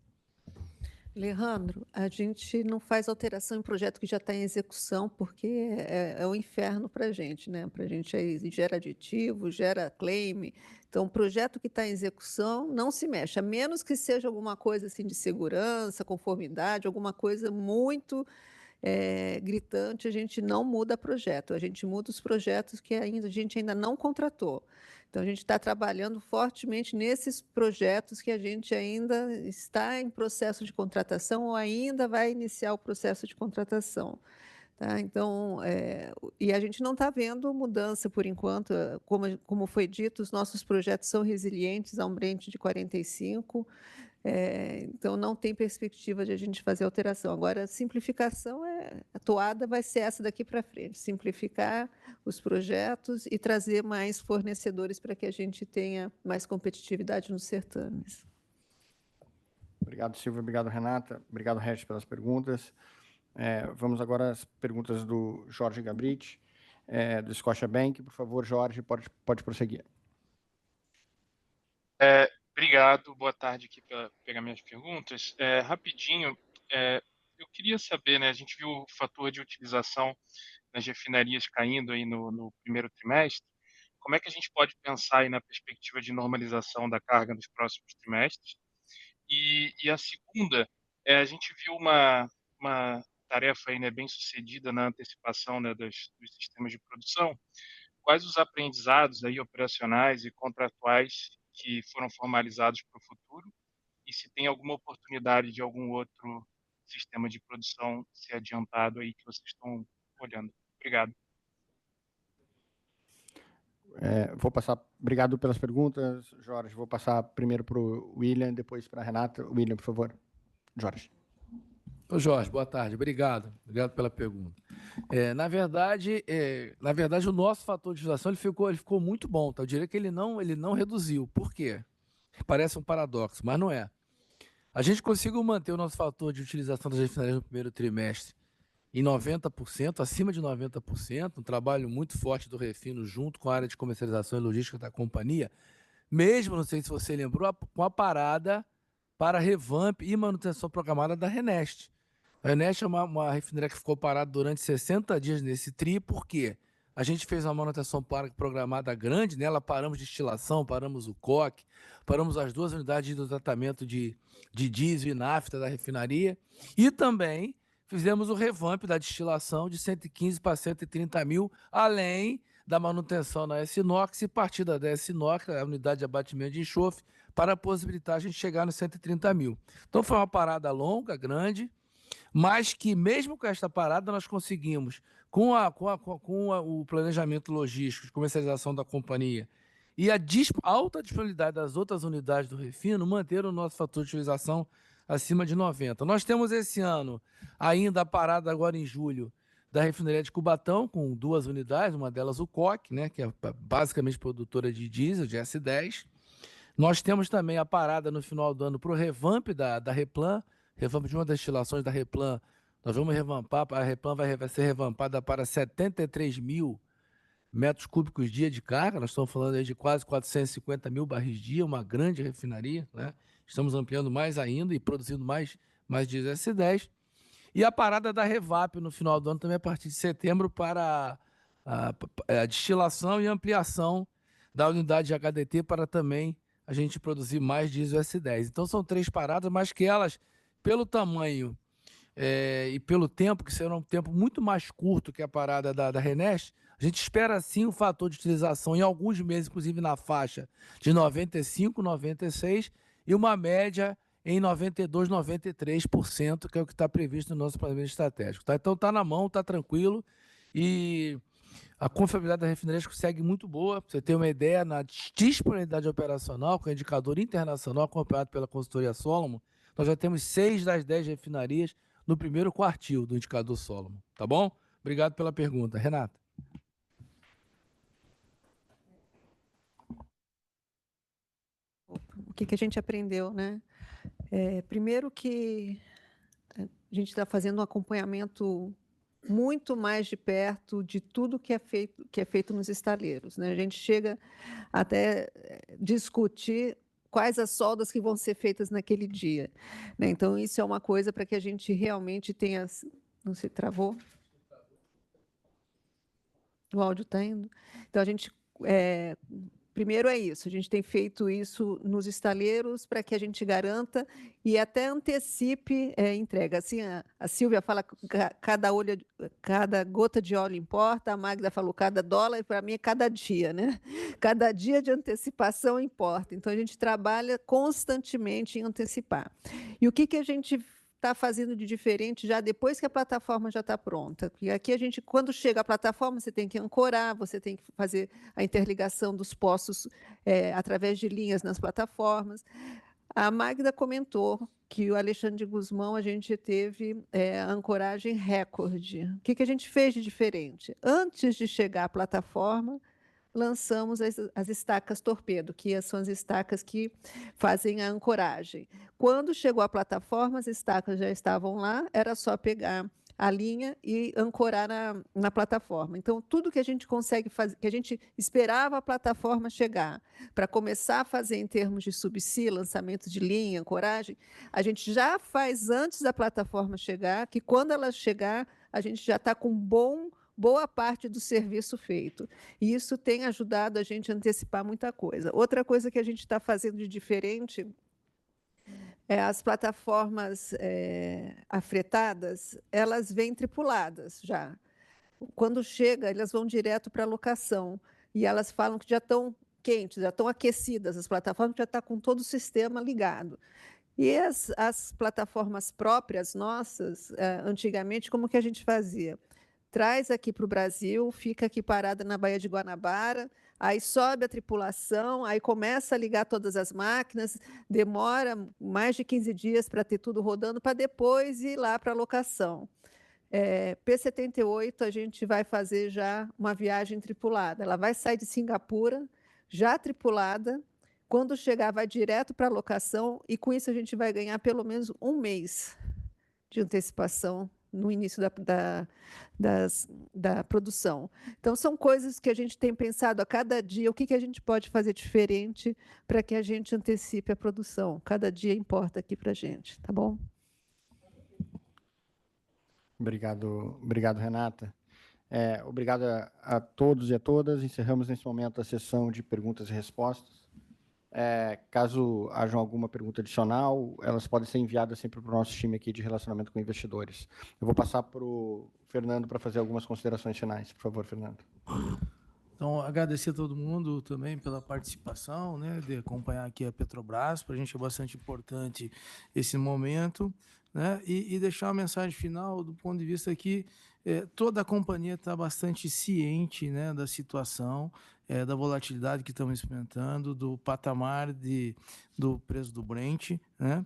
Leandro, a gente não faz alteração em projeto que já está em execução, porque é um inferno para a gente, né? Para a gente aí gera aditivo, gera claim. Então, o projeto que está em execução não se mexe, a menos que seja alguma coisa assim de segurança, conformidade, alguma coisa muito gritante, a gente não muda projeto, a gente muda os projetos que a gente ainda não contratou. Então, a gente está trabalhando fortemente nesses projetos que a gente ainda está em processo de contratação ou ainda vai iniciar o processo de contratação. Tá? Então, e a gente não está vendo mudança por enquanto. Como foi dito, os nossos projetos são resilientes a um Brent de 45, então não tem perspectiva de a gente fazer alteração. Agora, a simplificação, a toada vai ser essa daqui para frente, simplificar os projetos e trazer mais fornecedores para que a gente tenha mais competitividade nos certames. Obrigado, Silvia. Obrigado, Renata. Obrigado, Regis, pelas perguntas. Vamos agora às perguntas do Jorge Gabrich, do Scotiabank. Por favor, Jorge, pode prosseguir. Obrigado, boa tarde aqui para pegar minhas perguntas. Rapidinho, eu queria saber, né, a gente viu o fator de utilização nas refinarias caindo aí no primeiro trimestre. Como é que a gente pode pensar aí na perspectiva de normalização da carga nos próximos trimestres? E a segunda, a gente viu uma tarefa aí, né, bem sucedida na antecipação, né, dos sistemas de produção. Quais os aprendizados aí operacionais e contratuais que foram formalizados para o futuro e se tem alguma oportunidade de algum outro sistema de produção ser adiantado aí que vocês estão olhando? Obrigado. Obrigado pelas perguntas, Jorge. Vou passar primeiro para o William, depois para a Renata. William, por favor. Jorge. Ô Jorge, boa tarde. Obrigado pela pergunta. Na verdade, o nosso fator de utilização ele ficou muito bom. Tá? Eu diria que ele não reduziu. Por quê? Parece um paradoxo, mas não é. A gente conseguiu manter o nosso fator de utilização das refinarias no primeiro trimestre em 90%, acima de 90%, um trabalho muito forte do Refino junto com a área de comercialização e logística da companhia, mesmo, não sei se você lembrou, com a parada para revamp e manutenção programada da Renest. A Renest é uma refinaria que ficou parada durante 60 dias nesse TRI, por quê? A gente fez uma manutenção programada grande, nela paramos destilação, paramos o coque, paramos as 2 unidades de tratamento de diesel e nafta da refinaria e também fizemos o revamp da destilação de 115 para 130 mil, além da manutenção na S-Inox e partida da S-Inox, a unidade de abatimento de enxofre, para possibilitar a gente chegar nos 130 mil. Então foi uma parada longa, grande, mas que mesmo com esta parada nós conseguimos, com o planejamento logístico de comercialização da companhia e a alta disponibilidade das outras unidades do refino, manter o nosso fator de utilização acima de 90. Nós temos esse ano ainda a parada agora em julho da refinaria de Cubatão, com 2 unidades, uma delas o Coque, né, que é basicamente produtora de diesel, de S10. Nós temos também a parada no final do ano para o revamp da Replan, revamp de uma das destilações da Replan. Nós vamos revampar, a Replan vai ser revampada para 73 mil metros cúbicos dia de carga. Nós estamos falando aí de quase 450 mil barris dia, uma grande refinaria, né? Estamos ampliando mais ainda e produzindo mais diesel S10. E a parada da Revap no final do ano também a partir de setembro para a destilação e ampliação da unidade de HDT para também a gente produzir mais diesel S10. Então são 3 paradas, mas que elas, pelo tamanho e pelo tempo, que será um tempo muito mais curto que a parada da Renest, a gente espera sim o fator de utilização em alguns meses, inclusive na faixa de 95, 96 e uma média em 92, 93%, que é o que está previsto no nosso planejamento estratégico. Tá? Então está na mão, está tranquilo e a confiabilidade da refinaria segue muito boa. Pra você ter uma ideia, na disponibilidade operacional, com o indicador internacional acompanhado pela consultoria Solomon, nós já temos 6 das 10 refinarias no primeiro quartil do indicador Solomon. Tá bom? Obrigado pela pergunta. Renata. O que a gente aprendeu, né? Primeiro que a gente está fazendo um acompanhamento muito mais de perto de tudo que é feito nos estaleiros, né? A gente chega até discutir quais as soldas que vão ser feitas naquele dia, né? Então, isso é uma coisa para que a gente realmente tenha... Não se travou? O áudio está indo? Então, a gente... Primeiro é isso, a gente tem feito isso nos estaleiros para que a gente garanta e até antecipe entrega. Assim, a Silvia fala que cada gota de óleo importa, a Magda falou cada dólar, e para mim é cada dia, né? Cada dia de antecipação importa. Então, a gente trabalha constantemente em antecipar. E o que a gente está fazendo de diferente já depois que a plataforma já está pronta? Porque aqui a gente, quando chega a plataforma, você tem que ancorar, você tem que fazer a interligação dos poços através de linhas nas plataformas. A Magda comentou que o Alexandre de Gusmão a gente teve a ancoragem recorde. O que a gente fez de diferente? Antes de chegar à plataforma, lançamos as estacas torpedo, que são as estacas que fazem a ancoragem. Quando chegou à plataforma, as estacas já estavam lá, era só pegar a linha e ancorar na plataforma. Então, tudo que a gente consegue fazer, que a gente esperava a plataforma chegar para começar a fazer em termos de subsea, lançamento de linha, ancoragem, a gente já faz antes da plataforma chegar, que quando ela chegar, a gente já está com boa parte do serviço feito. E isso tem ajudado a gente a antecipar muita coisa. Outra coisa que a gente está fazendo de diferente é as plataformas afretadas, elas vêm tripuladas já. Quando chega, elas vão direto para a locação. E elas falam que já estão quentes, já estão aquecidas, as plataformas já estão com todo o sistema ligado. E as plataformas próprias nossas, antigamente, como que a gente fazia? Traz aqui para o Brasil, fica aqui parada na Baía de Guanabara, aí sobe a tripulação, aí começa a ligar todas as máquinas, demora mais de 15 dias para ter tudo rodando, para depois ir lá para a locação. P-78, a gente vai fazer já uma viagem tripulada. Ela vai sair de Singapura, já tripulada, quando chegar vai direto para a locação, e com isso a gente vai ganhar pelo menos um mês de antecipação no início da produção. Então, são coisas que a gente tem pensado a cada dia, o que a gente pode fazer diferente para que a gente antecipe a produção. Cada dia importa aqui para a gente, tá bom? Obrigado, Renata. Obrigado a todos e a todas. Encerramos nesse momento a sessão de perguntas e respostas. Caso haja alguma pergunta adicional, elas podem ser enviadas sempre para o nosso time aqui de relacionamento com investidores. Eu vou passar para o Fernando para fazer algumas considerações finais. Por favor, Fernando. Então, agradecer a todo mundo também pela participação, né, de acompanhar aqui a Petrobras. Para a gente é bastante importante esse momento, né, e deixar uma mensagem final do ponto de vista que toda a companhia está bastante ciente, né, da situação, da volatilidade que estamos experimentando, do patamar do preço do Brent, né?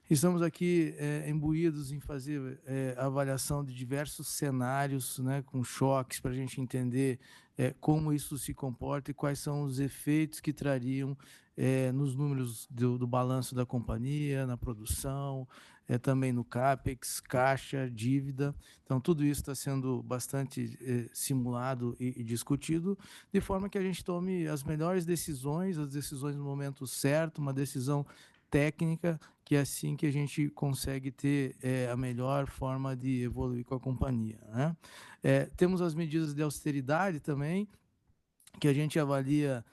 Estamos aqui imbuídos em fazer avaliação de diversos cenários, né, com choques, para a gente entender como isso se comporta e quais são os efeitos que trariam nos números do balanço da companhia, na produção, também no CAPEX, caixa, dívida. Então, tudo isso está sendo bastante simulado e discutido, de forma que a gente tome as melhores decisões, as decisões no momento certo, uma decisão técnica, que é assim que a gente consegue ter a melhor forma de evoluir com a companhia, né? Temos as medidas de austeridade também, que a gente avalia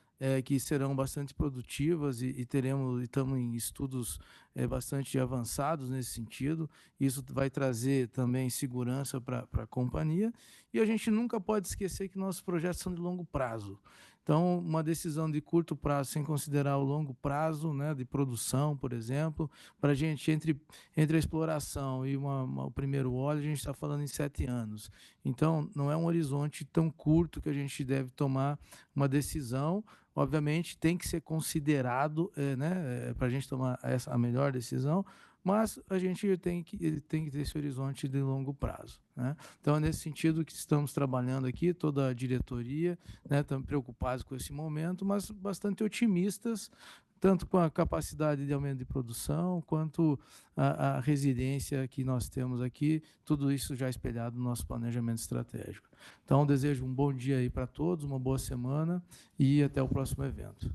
que serão bastante produtivas e estamos em estudos bastante avançados nesse sentido. Isso vai trazer também segurança para a companhia. E a gente nunca pode esquecer que nossos projetos são de longo prazo. Então, uma decisão de curto prazo, sem considerar o longo prazo, né, de produção, por exemplo, para a gente, entre a exploração e o primeiro óleo, a gente está falando em 7 anos. Então, não é um horizonte tão curto que a gente deve tomar uma decisão. Obviamente, tem que ser considerado, né, para a gente tomar a melhor decisão, mas a gente tem que ter esse horizonte de longo prazo, né? Então, é nesse sentido que estamos trabalhando aqui, toda a diretoria, né, estamos preocupados com esse momento, mas bastante otimistas, tanto com a capacidade de aumento de produção, quanto a resiliência que nós temos aqui, tudo isso já espelhado no nosso planejamento estratégico. Então, desejo um bom dia aí para todos, uma boa semana e até o próximo evento.